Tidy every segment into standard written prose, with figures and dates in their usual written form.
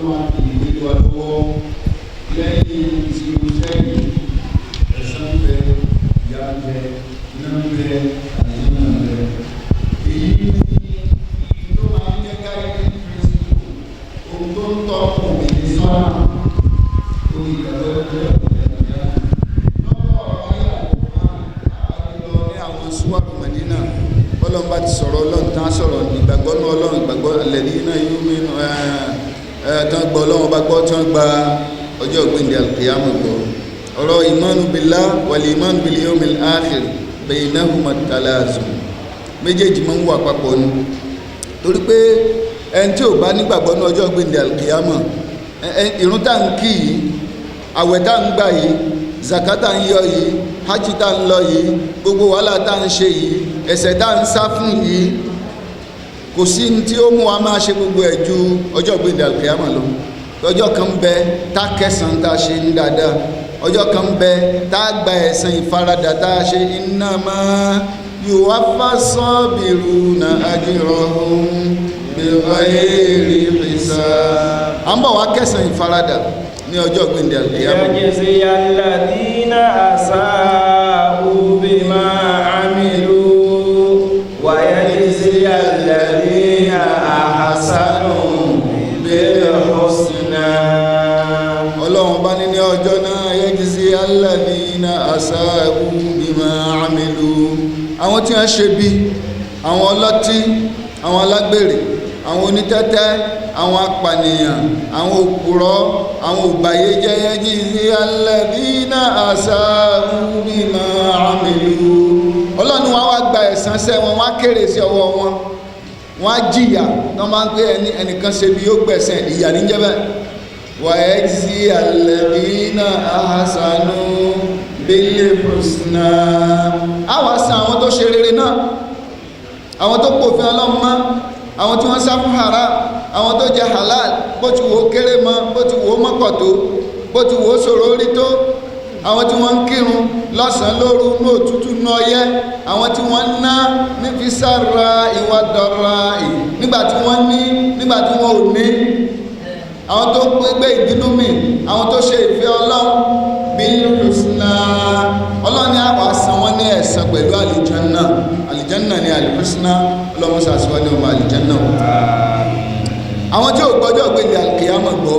máa fi ìwé wa lọ́wọ́ lẹ́yìn tí ó sẹ́yìn ẹ̀san bẹ ìyà bẹ iná bẹ àdéhùn náà bẹ. Èyí ni tó máa ń jẹ́ guiding principle ohun tó ń tọ́ òmìnir sọ́nà lórí ìgbàgbọ́ ẹgbẹ́ ìgbàgbọ́. Lọ́pọ̀ ayé àwòrán ní àwọn súwárù Mẹ́dínà ọlọ́run bá ti sọ̀rọ̀ ọlọ́run tán sọ̀rọ̀ ìgbàgbọ́ náà ọlọ́run ìgbàgbọ́ lẹ́ni iná yóò mẹ́nu tán gbọ́ ọlọ́run bá gbọ́ tán gba ọjọ́ ògbéǹde alkiyama gbọ́ ọ̀rọ̀ ìmánu billah wal ìmánu bil yawmil akhir baynahuma talazum méjèèjì máa ń wà papọ̀ ni torí pé ẹni tí ò bá nígbàgbọ́ ní ọjọ́ ògbéǹde alkiyama ìrun tá ń kí yìí àwẹ̀ tá ń gbà yìí zakata ń yọ yìí hajj tá ń lọ yìí gbogbo wàhálà tá ń ṣe yìí ẹ̀ṣẹ̀ tá ń sá fún yìí kò sí tí ó mú wa máa ṣe gbogbo ẹ̀ ju ọjọ́ gbèdé àlùkìyámà lọ ọjọ́ kan bẹ tá kẹsàn tá ṣe ní dáadáa ọjọ́ kan bẹ tá gba ẹ̀san ìfaradà tá ṣe innama yuwaffas-sabiruna ajrahum bighayri hisab. À ń bọ̀ wá kẹsàn ìfaradà ní ọjọ́ gbèdé àlùkìyámà. liyajziya alladhina asa'u bima amilu wa yajziya alladhina ahsanu bil husna. Ọlọ́run bá ní ọjọ́ náà yajziya alladhina asa'u bima amilu. Àwọn tí wọ́n ṣe bí àwọn ọlọ́tí àwọn alágbèrè àwọn onítẹ́tẹ́ àwọn apànìyàn àwọn òpùrọ́ àwọn òbàyéjẹ́ yajziya alladhina asa'u bima amilu. Ọlọ́run wọn wá gba ẹ̀san sẹ́ wọn wá kéré sí ọwọ́ wọn wọ́n á jìyà wọ́n máa ń pé ẹnìkan ṣe bí yóò gbẹ̀sẹ̀ ìyà ní jẹ́ bẹ́ẹ̀. Wa yajziya alladhina ahsanu bil husna. Àwọn san àwọn tó ṣe rere náà àwọn tó pòfin Ọlọ́run mọ́ àwọn tí wọ́n sá fún haram àwọn tó jẹ halal bó ti wò ó kéré mọ́ bó ti wò ó mọ́pọ̀ tó bó ti wò ó ṣòro orí tó àwọn tí wọ́n ń kírun lọ́sàn-án lóru ní òtútù ní ọyẹ́ àwọn tí wọ́n ń ná ní fi sára ìwà dọ̀ra nígbà tí wọ́n ní nígbà tí wọ́n ò ní àwọn tó gbé ìbínú mi àwọn tó ṣe ìfẹ́ Ọlọ́run bil husna. Ọlọ́run ní àwọn àsan wọn ní ẹ̀san pẹ̀lú àlìjánná àlìjánná ní al husna Ọlọ́run sàṣíwá ní ọmọ àlìjánná. Àwọn tí ò gbọ́jọ́ gbèlè àlìkìyámà gbọ́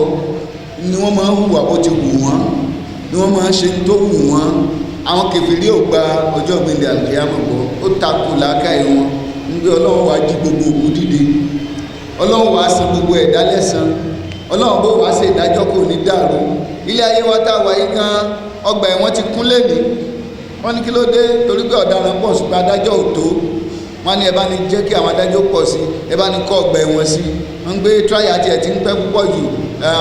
ni wọ́n máa ń hùwà bó ti wù wọ́n ni wọ́n máa ń ṣe tó wù wọ́n. Àwọn kèfèrí ò gba ọjọ́ gbèlè àlìkìyámà gbọ́ ó takò làákàyè wọn nígbà Ọlọ́run wá jí gbogbo òkú dìde Ọlọ́run wá san gbogbo ẹ̀dá lẹ́san Ọlọ́run bó wá ṣe ìdájọ́ kò ní dàrú. Ilé ayé wa tá a wà yí gan ọgbà ẹ̀wọ̀n ti kún lẹ́ni wọ́n ní kí ló dé torí pé ọ̀daràn pọ̀ ṣùgbọ́n adájọ́ ò tó wọ́n ní ẹ bá ní jẹ́ kí àwọn adájọ́ pọ̀ sí ẹ bá ní kọ́ ọgbà ẹ̀wọ̀n sí wọ́n gbé trial tiẹ̀ ti ń pẹ́ púpọ̀ jù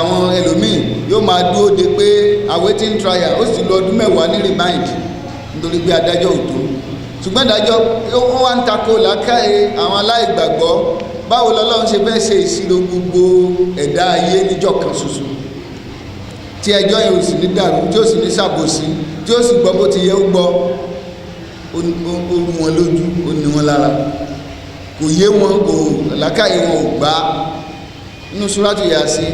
àwọn ẹlòmíì yóò máa dúró de pé awaiting trial ó sì lọ ọdún mẹ́wàá ní remind nítorí pé adájọ́ ò tó ṣùgbọ́n adájọ́ wọ́n wá ń takò làákàyè àwọn aláìgbàgbọ́ báwo lọ́lọ́run ṣe fẹ́ ṣe ìṣirò gbogbo ẹ̀dá ayé níjọ́ kan ṣoṣo tí ẹjọ́ yẹn ò sì ní dàrú tí ó sì ní ṣàbòsí tí ó sì gbọ́ bó ti yẹ ó gbọ́ ó rú wọn lójú ó ní wọn lára kò yé wọn kò làákàyè wọn ò gbà nínú súrátù Yásìn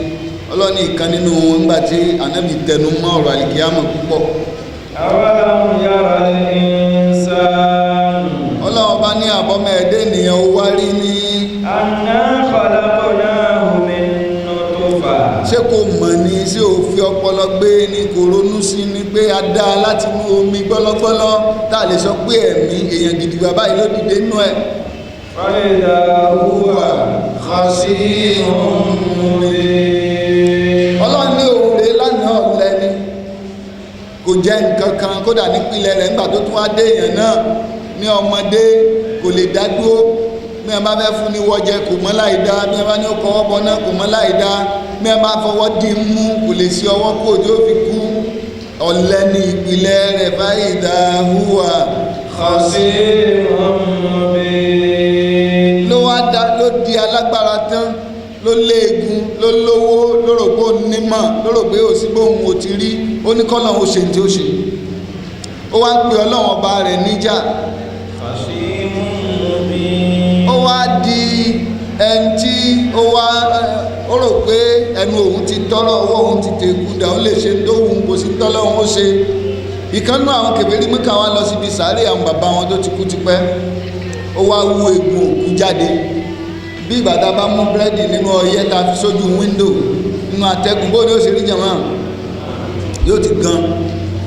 Ọlọ́ni ìkan nínú wọn nígbà tí ànábì tẹnu mọ́ ọ̀rọ̀ àlìkíyàmọ̀ púpọ̀. awalam yara al-insan. Ọlọ́run bá ní àbọ́mọ ẹ̀dẹ́ ènìyàn ó wá rí ní. anna khalaqnahu min nutfa. Ṣé kò mọ̀ ní sí òfin ọpọlọ gbé ní kò ronú sí ni pé a dá láti mú omi gbọ́lọ́gbọ́lọ́ tá a lè sọ pé ẹ̀mí èèyàn gidi bàbá yìí ló dìde nínú ẹ̀. fa idha huwa khasi'un mubin. Ọlọ́run ní òun rèé lánàá ọ̀lẹ́ ni kò jẹ́ nǹkan kan kódà nípìnlẹ̀ rẹ̀ nígbà tó tún wá dé èèyàn náà ní ọmọdé kò lè dá dúró bí ẹ bá fẹ́ fún ní wọ́jẹ kò mọ́ láì dá bí ẹ bá ní ó kọ́wọ́ bọ náà kò mọ́ láì dá bí ẹ bá fọwọ́ dì í mú kò lè sí ọwọ́ kó ojú ó fi kú ọ̀lẹ ní ìpìlẹ̀ rẹ̀ fa idha huwa khasi'un mubin. ló di alágbára tán ló léegun ló lówó ló rò pé ó nímọ̀ ló rò pé òsínbó òun ò ti rí ó ní kọ́lọ̀ ó ṣe tí ó ṣe ó wá ń pe Ọlọ́run ọba rẹ̀ níjà ó wá di ẹni tí ó wá ó rò pé ẹnu òun ti tọ́lọ́ ọwọ́ òun ti tẹ̀kú dà ó lè ṣe dóhun kò sí tọ́lọ́ òun ó ṣe ìkànnú àwọn kèfèrí Mẹ́kà wá lọ síbi sàárè àwọn bàbá wọn tó ti kú tipẹ́ ó wá wú egun òkú jáde bí ìgbà tá a bá mú búrẹ́dì nínú ọyẹ́ ta fi sójú wíńdò nínú atẹ́gùn bóyá ó ṣe rí jàmá yóò ti gan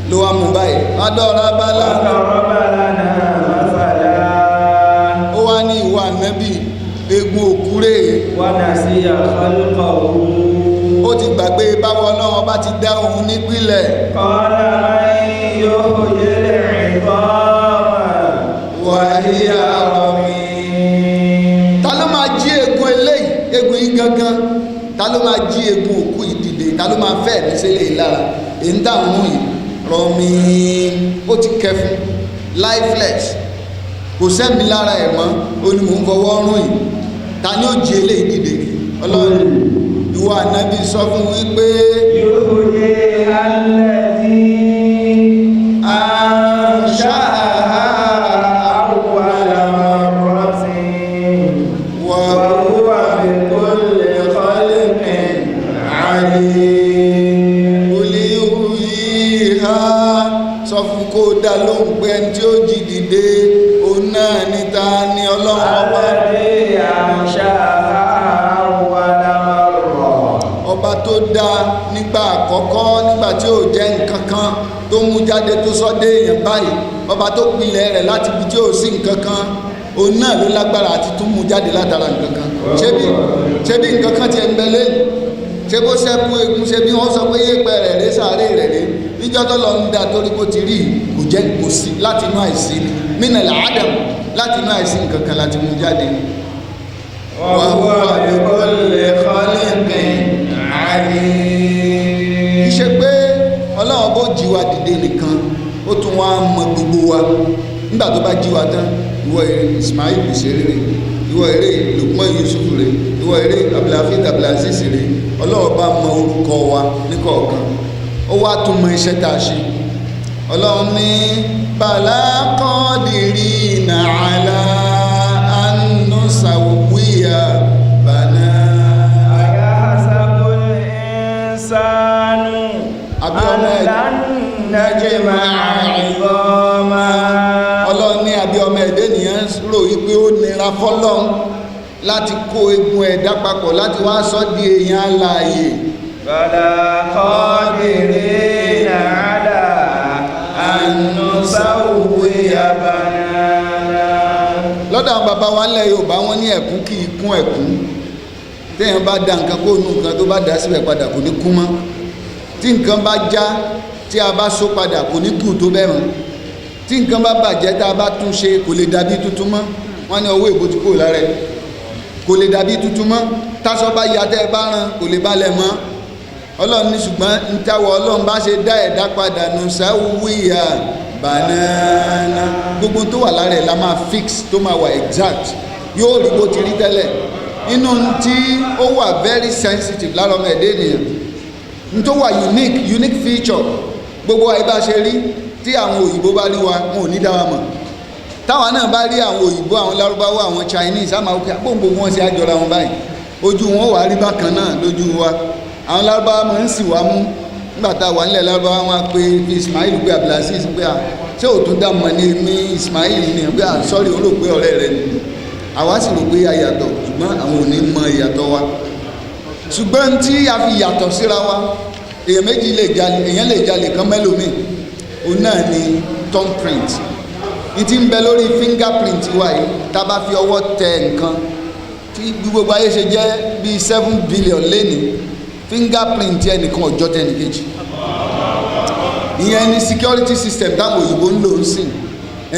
ló wá mú báyìí adọ́ra bálá ó wá ní ìwà nẹ́bì egun òkú rèé ó ti gbàgbé báwo Ọlọ́run bá ti dá òun nípìlẹ̀ qala man yuhyil 'idhama wa hiya ramim. ta ló máa jí egun eléyìí egun yìí gangan ta ló máa jí egun òkú ìdìde ta ló máa fẹ́ ẹ̀mí sílẹ̀ yìí lára èyí ń dáhùn yìí rọmi ó ti kẹfún lifeless kò sẹ́mi lára ẹ̀ mọ́ ó ní mò ń fọwọ́ rún yìí ta ni ó jí eléyìí dìde Ọlọ́run ìwọ ànábì sọ fún wípé yóò yé alladhi ansha'aha awwala marratin wa huwa bi kulli khalqin alim. olè òyìnbá sọ fún kó dá lóhùn pé ẹni tí ó jí dìde òun náà níta ni Ọlọ́run ọba ọba tó dá nígbà àkọ́kọ́ nígbà tí ó jẹ́ nǹkan kan tó mú jáde tó sọ dé èèyàn báyìí ọba tó pilẹ̀ rẹ̀ láti ibi tí ó sí nǹkan kan òun náà ló lágbára àti tún mú jáde látara nǹkan kan ṣé bí nǹkan kan ti ẹ̀ ń bẹ lẹ́yìn ṣé bó ṣẹ́kù egun ṣe bí wọ́n sọ pé yéèpẹ̀ rẹ̀ rẹ̀ sàárè rẹ̀ rẹ̀ níjọ́ tó lọ ń da torí kó ti rí kò jẹ́ kò sí láti inú àìsí ni mínà làádàm láti inú àìsí nǹkan kan láti mú jáde wa huwa bi kulli khalqin alim. ṣe pé Ọlọ́run bó jí wa dìde nìkan ó tún wá mọ gbogbo wa nígbà tó bá jí wa tán ìwọ eré Ismail Bùsẹ̀rí rẹ̀ ìwọ eré Lukman Yusuf rẹ̀ ìwọ eré Abdulhafiz Abdulaziz rẹ̀ Ọlọ́run bá mọ orúkọ wa níkọ̀ọ̀kan ó wá tún mọ iṣẹ́ tá a ṣe Ọlọ́run ní bala qadirina ala an nusawwiya Ọlọ́run ní àbí ọmọ ẹ̀dẹ́ nìyẹn rò wípé ó nira fọ́lọ́run láti kó egun ẹ̀dá papọ̀ láti wá sọ di èèyàn alààyè bala qadirina ala an nusawwiya banana. lọ́dọ̀ àwọn bàbá wa ńlẹ̀ Yorùbá wọ́n ní ẹ̀kún kì í kún ẹ̀kún téèyàn bá da nǹkan kó nu nǹkan tó bá dá síbẹ̀ padà kò ní kún mọ́ tí nǹkan bá já tí a bá so padà kò ní kù tó bẹ́ẹ̀ mọ́ tí nǹkan bá bàjẹ́ tá a bá tún ṣe kò lè dàbí tuntun mọ́ wọ́n ní ọwọ́ èbó tí kò lára ẹ̀ kò lè dàbí tuntun mọ́ táṣọ bá ya tẹ́ ẹ bá rán kò lè balẹ̀ mọ́ Ọlọ́run ní ṣùgbọ́n ntàwọ̀ Ọlọ́run bá ṣe dá ẹ̀dá padà nù sáwúwìyà banana gbogbo tó wà lára ẹ̀ la máa fix tó máa wà exact yóò rí bó ti rí tẹ́lẹ̀ inú tí ó wà very sensitive lára ọmọ ẹ̀dẹ́ ènìyàn tó wà unique feature gbogbo àìbá ṣe rí tí àwọn òyìnbó bá rí wa wọn ò ní dá wa mọ̀ táwọn náà bá rí àwọn òyìnbó àwọn lárúbáwá àwọn Chinese àmà òkè àpòǹgbò wọn ṣe àjọra wọn báyìí ojú wọn wà rí bákan náà lójú wa àwọn lárúbáwá máa ń sì wá mú nígbà tá a wà nílẹ̀ lárúbáwá wọn pé Ismail pé Abdulaziz pé à ṣé òtún dá mọ̀ ní mi Ismail ni pé à sọ́rí òun rò pé ọ̀rẹ́ rẹ ni àwa sì rò pé àyàtọ̀ ṣùgbọ́n àwọn ò ní mọ ìyàtọ̀ wa ṣùgbọ́n tí a fi yàtọ̀ síra wa èèyàn méjì lè jalè kan mẹ́lòmíì òun náà ni thumbprint ní ti ń bẹ lórí fingerprint wa yìí tá a bá fi ọwọ́ tẹ nǹkan tí gbogbo ayé ṣe jẹ́ bíi 7 billion lẹ́ni fingerprint ẹnìkan ọjọ́ tẹnìkejì ìyẹn ni security system táwọn òyìnbó ń lò ń sìn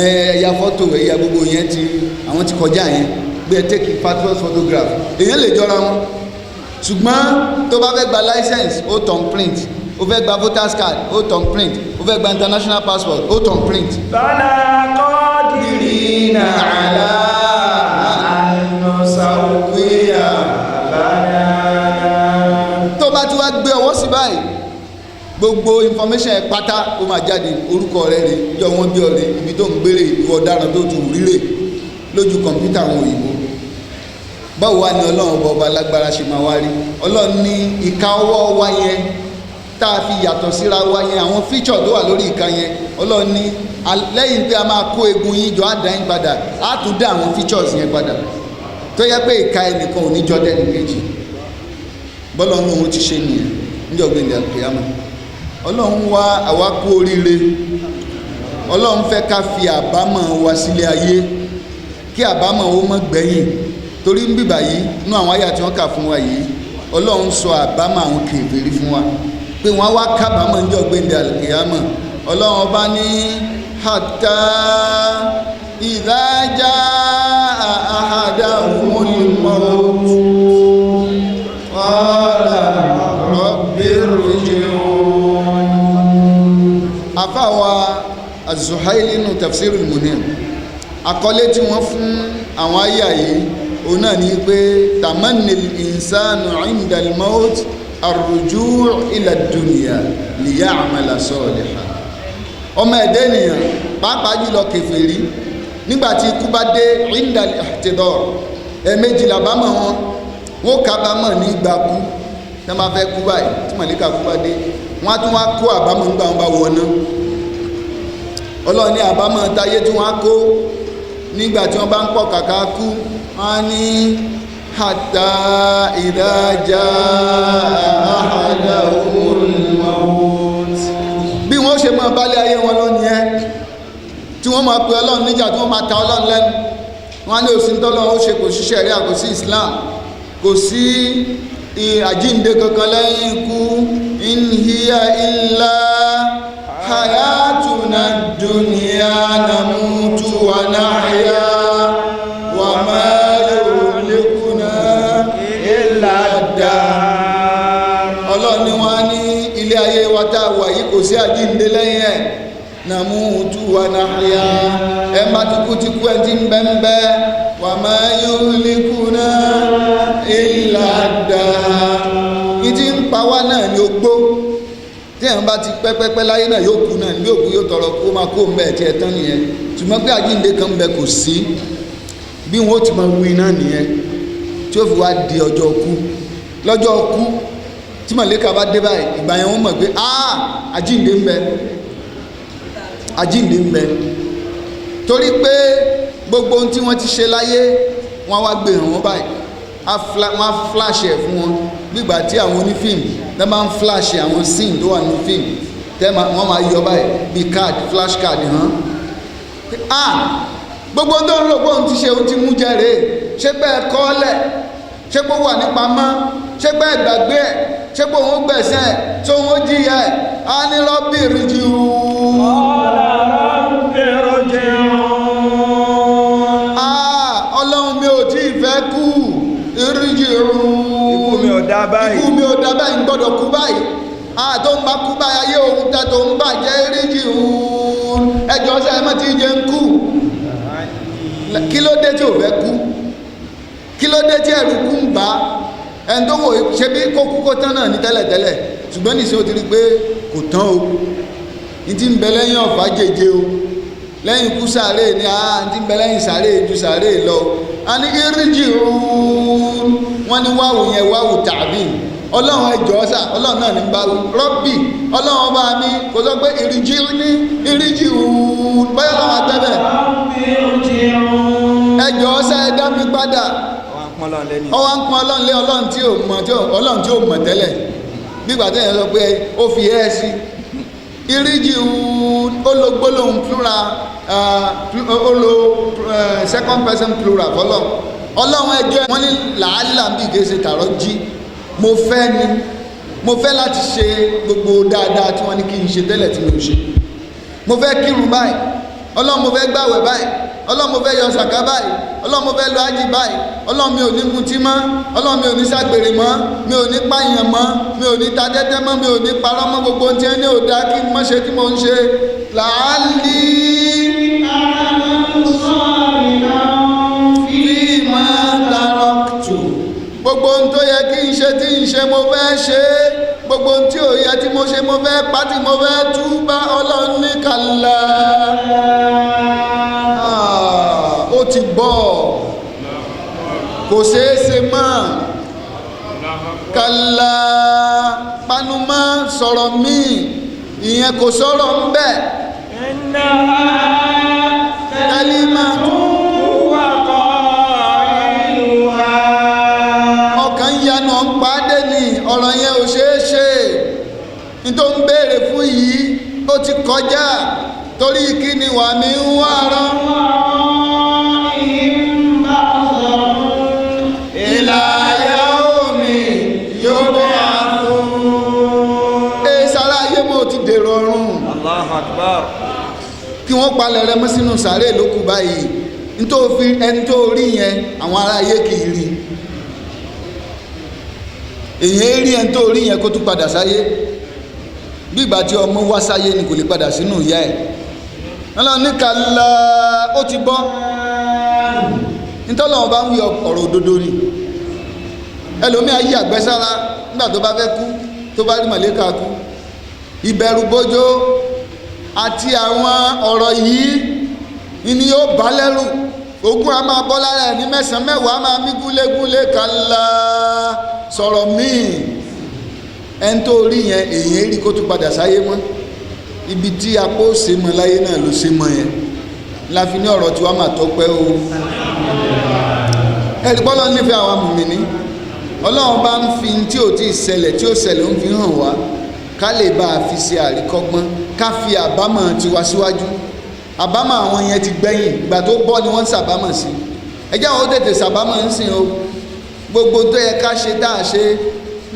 ẹ̀yà fọ́tò ẹ̀yà gbogbo yẹn àwọn ti kọjá yẹn gbé take passport photograph èèyàn lè jọra wọn ṣùgbọ́n tó bá fẹ́ gba license ó thumbprint ó fẹ́ gba voters card ó thumbprint ó fẹ́ gba international passport ó thumbprint. bala qadirina ala an nusawwiya banana. tó bá ti wá gbé ọwọ́ sí báyìí gbogbo information ẹ̀ pátá ó máa jáde orúkọ rẹ̀ rè jọ wọ́n bí ọ̀rẹ́ ibi tó ń gbére ìwọ ọ̀daràn tó tu rírè lójú kọ̀ǹpútà àwọn òyìnbó báwo wá ní ọlọ́run ọba lágbára ṣe máa wá rí? ọlọ́run ní ìka ọwọ́ wa yẹn tá a fi yàtọ̀ síra wa yẹn, àwọn feature tó wà lórí ìka yẹn, ọlọ́run ní lẹ́yìn pé a máa kó egun yín jọ á dá yín padà, á tún dá àwọn features yẹn padà tó yẹ pé ìka ẹnìkan ò ní jọ dẹ́ni kejì. bọ́lọ́run òun ti ṣe nìyẹn níjọ́ gbẹ̀ndẹ̀ àlùkìyámà. ọlọ́run wá àwa kú oríire, ọlọ́run fẹ́ ká fi àbámọ̀ wa sílé ayé kí àbámọ̀ ó mọ́ gbẹ̀yìn. torí ń bíbà yìí nú àwọn àyà tí wọ́n kà fún wa yìí, ọlọ́run sọ àbámọ̀ àwọn kèfèrí fún wa pé wọ́n wá kábàámọ̀ níjọ́ gbẹ̀ndẹ̀ àlùkìyámà. ọlọ́run ọba ní hatta idha jaa ahadahumul maut qala rabbi irji'un. àfáwa Az-Zuhaili nínú Tafsirul Munir, àkọlé tí wọ́n fún àwọn àyà yìí òun náà ní pé tamannil insanu inda al-maut ar-ruju' ila ad-dunya liya'mala salihan. ọmọ ẹ̀dẹ́ ènìyàn pàápàá jùlọ kèfèrí nígbàtí ikú bá dé inda al-ihtidar, ẹ̀ẹ̀mejì làbámọ̀ wọn kábàámọ̀ ní ìgbàkú tí wọ́n bá fẹ́ kú báyìí, tí màlíkà kú bá dé wọ́n á tún wá kó àbámọ̀ nígbà wọn bá wọná. ọlọ́run ní àbámọ̀ táyé tí wọ́n á kó nígbà tí wọ́n bá ń pọ̀ kàkà kú, wọ́n á ní hatta idha jaa ahadahumul maut. bí wọ́n ṣe máa bálé ayé wọn lọ nìyẹn, tí wọ́n máa pe ọlọ́run níjà, tí wọ́n máa ta ọlọ́run lẹ́nu. wọ́n á ní òsín tọ́lọ́run ó ṣe, kò sí ṣẹ̀ríà, kò sí Islam, kò sí àjíǹde kankan lẹ́yìn ikú. in hiya illa hayatuna dunya namutu wa nahya wa ma yuhlikuna illa ad-dar. ọlọ́run ni wọ́n á ní ilé ayé wa tá a wà yìí kò sí àjíǹde lẹ́yìn ẹ̀. namutu wa nahya, ẹ má ti kú ẹ ti ń bẹ́ńbẹ́. wa ma yuhlikuna illa ad-dar. ìdí ń pa wá náà ni ogbó, tí ẹ̀ ń bá ti pẹ́pẹ́pẹ́ láyé náà yóò kú náà, yóò kú yóò tọrọ kó máa kó mbẹ́ tí ẹ tán nìyẹn. ṣùgbọ́n pé àjíǹde kan mbẹ kò sí, bí wọn ó ti máa wí náà nìyẹn tí ó fi wá di ọjọ́ kú. lọ́jọ́ kú tí màlẹ́kà bá dé báyìí, ìgbà yẹn wọ́n mọ̀ pé àjíǹde ń bẹ, àjíǹde ń bẹ. torí pé gbogbo ohun tí wọ́n ti ṣe láyé wọ́n wá gbé hàn wọ́n báyìí, wọ́n á flash ẹ̀ fún wọn nígbà tí àwọn onífíìmù tẹ́ máa ń flash àwọn scene tó wà nínú fíìmù wọ́n máa yọ báyìí bíi card, flash card hàn. gbogbo tó ń rò pé òun ti ṣe, òun ti mú jẹrè, ṣé bẹ́ẹ̀ kọ́lẹ̀, ṣé pé ó wà ní pamọ́, ṣé bẹ́ẹ̀ gbàgbé ẹ̀, ṣé pé òun gbẹ̀sẹ̀ ẹ̀, ṣé òun ó jìyà ẹ̀. á ní rabbi irji'un. ọlọ́run mi ò tí ì fẹ́ kú, irji'un. ikú mi ò dá báyìí, ń gbọ́dọ̀ kú báyìí. tó ń bá kú báyìí ayé òun tẹ́ tó ń bàjẹ́ irji'un. ẹjọ́ sẹ́ ẹ mọ́ tí jẹ́ ń kú. kí ló dé tí ò fẹ́ kú? kí ló dé tí ẹ̀rù kú ń bá? ẹni tó wò ṣe bí kó tán náà ní tẹ́lẹ̀tẹ́lẹ̀, ṣùgbọ́n nìṣẹ́ ó ti rí pé kò tán o. ní ti ń bẹ lẹ́yìn ọ̀fà jẹjẹ o, lẹ́yìn ikú sàárè ní ti ń bẹ lẹ́yìn sàárè ju sàárè lọ. a ní irji'un, wọ́n ní wáwù yẹn wáwù tàbí ọlọ́run ẹjọ́ sà, ọlọ́run náà ní bá rọ́bì, ọlọ́run bá mi kò sọ pé irji'un, báyọ̀ làwọn agbẹ́bẹ̀ ẹjọ́ sà ẹ dá mi padà. ọwọ́ ń pọn ọlọ́run lé ọlọ́run tí ò mọ̀ tẹ́lẹ̀, nígbà tí èèyàn sọ pé ó fi ẹ́ sí. irji'un ó lo gbólóhùn plural, ó lo second person plural fọlọ́run. ọlọ́run ẹjọ́ wọn ní làálàá bí kìí ṣe tààrọ́ jí, mo fẹ́ láti ṣe gbogbo dáadáa tí wọ́n ní kí n ṣe tẹ́lẹ̀ tí mo ṣe. mo fẹ́ kírun báyìí, ọlọ́run mo fẹ́ gbàwẹ̀ báyìí, ọlọ́run mo fẹ́ yọ sàká báyìí, ọlọ́run mo fẹ́ lọ ájì báyìí, ọlọ́run mi ò ní mutí mọ́, ọlọ́run mi ò ní ṣàgbèrè mọ́, mi ò ní pààyàn mọ́, mi ò ní ta tẹ́tẹ́ mọ́, mi ò ní parọ́ mọ́, gbogbo ohun tí ẹni ò dá kí n mọ́ ṣe tí mo ń ṣe. làálí fíìmà taraktu, gbogbo ohun tó yẹ kí n ṣe tí n ṣe mo fẹ́ ṣe, gbogbo ohun tí ò yẹ tí mo ṣe mo fẹ́ pátì, mo fẹ́ túbá. ọlọ́run ní kàlá, ó ti bọ̀, kò ṣeé ṣe mọ́ kàlá panumọ́ sọ̀rọ̀ míì ìyẹn kò sọ̀rọ̀ ń bẹ̀ ọkàn yanu ń pàdé ní ọ̀rọ̀ yẹn ò ṣeé ṣe ní tó ń béèrè fún yìí ó ti kọjá torí kí ni wà mí ń wá rán ìlàyà omi yóò bọ́ àfún sára ayé mọ́ ti dèrò ọ̀run Allahu Akbar. kí wọ́n palẹ̀ rẹ mọ́ sínú sàárè lókù báyìí nítorí ẹni tó rí yẹn àwọn ará ayé kì í rí èyí rí ẹni tó rí yẹn kó tún padà sáyé bí ìgbà tí ọmọ wá sáyé ni kò lè padà sínú ìyá ẹ̀ ọlọ́run ní kàlá ó ti bọ́ nítọ́lọ́wọ́n bá ń wí ọ̀rọ̀ òdodo ni ẹlòmí ayé àgbẹ́sára nígbà tó bá fẹ́ kú tó bá rí màlẹ́kà kú ìbẹ̀rù bójó àti àwọn ọ̀rọ̀ yìí ni yóò bá lẹ́rù ogun a máa bọ́ lára ẹ̀ ní mẹ́sàn-án mẹ́wàá máa mí gúlégúlé kàlá sọ̀rọ̀ míì ẹni tó rí yẹn èyí rí kó tún padà sáyé mọ́ ibi tí apó ṣe mọ́ láyé náà ló ṣe mọ́ yẹn láfi ní ọ̀rọ̀ tí wàá máa tọ́pẹ́ o ẹ̀rí bọ́lá nífẹ̀ẹ́ àwọn mùmínì ọlọ́run bá ń fi tí ò tí ì ṣẹlẹ̀ tí ó ṣẹlẹ̀ ń fi hàn wá ká lè bá a fi ṣe àríkọ́gbọ́n ká fi àbámọ̀ tiwa síwájú àbámọ̀ àwọn yẹn ti gbẹ̀yìn ìgbà tó bọ́ ni wọ́n ń ṣàbámọ̀ sí ẹjẹ́ àwọn ó tètè ṣàbámọ̀ ń sìn o gbogbo tó yẹ ká ṣe tá a ṣe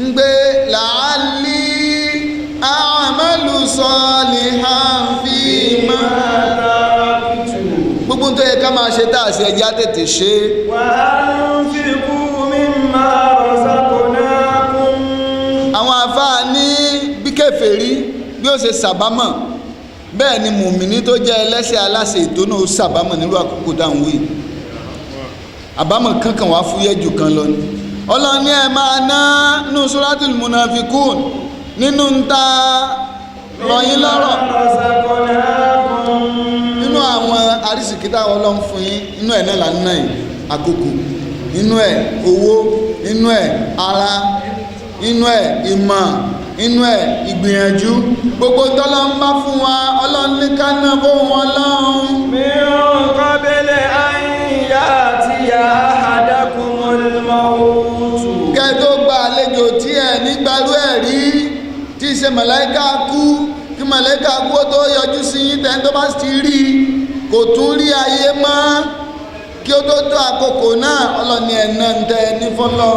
ń gbé làálí àmàlù salihan fi máa gbogbo tó yẹ ká máa ṣe tá a ṣe ẹjẹ́ á tètè ṣe. wa anfiqu mimma razaqnakum. àwọn àfáà ní bí kèfèrí bí ó ṣe ṣàbámọ̀ bẹ́ẹ̀ ni mùmíní tó jẹ́ ẹlẹ́ṣẹ̀ aláṣẹ ètò náà ó ṣàbámọ̀ nílùú àkókò dáhùn wí àbámọ̀ kankan wá fúyẹ́ jù kan lọ ni ọlọ́run ní ẹ máa ná nínú suratul munafikun nínú ń ta rọyìn lọ́rọ̀ nínú àwọn arísìkí táwọn ọlọ́run fún yín inú ẹ̀ náà là ń ná yìí àkókò inú ẹ̀ owó inú ẹ̀ ara inú ẹ̀ ìmọ̀ inú ẹ̀ ìgbìyànjú gbogbo tọ́lọ́ ń bá fún wa ọlọ́run ní ká ná fún wọn lọ́hùn. min qabli an ya'tiya ahadakumul mawt. kẹ́ tó gba àlejò tí ẹ̀ nígbàrú ẹ̀ rí tí ṣe màláíkà kú kí màláíkà kú ó tó yọjú sí yín tẹ́ tó bá ti rí kò tún rí ayé mọ́ kí ó tó tó àkókò náà ọlọ́ni ẹ̀ náà ń tẹ́ ní fọ́lọ́.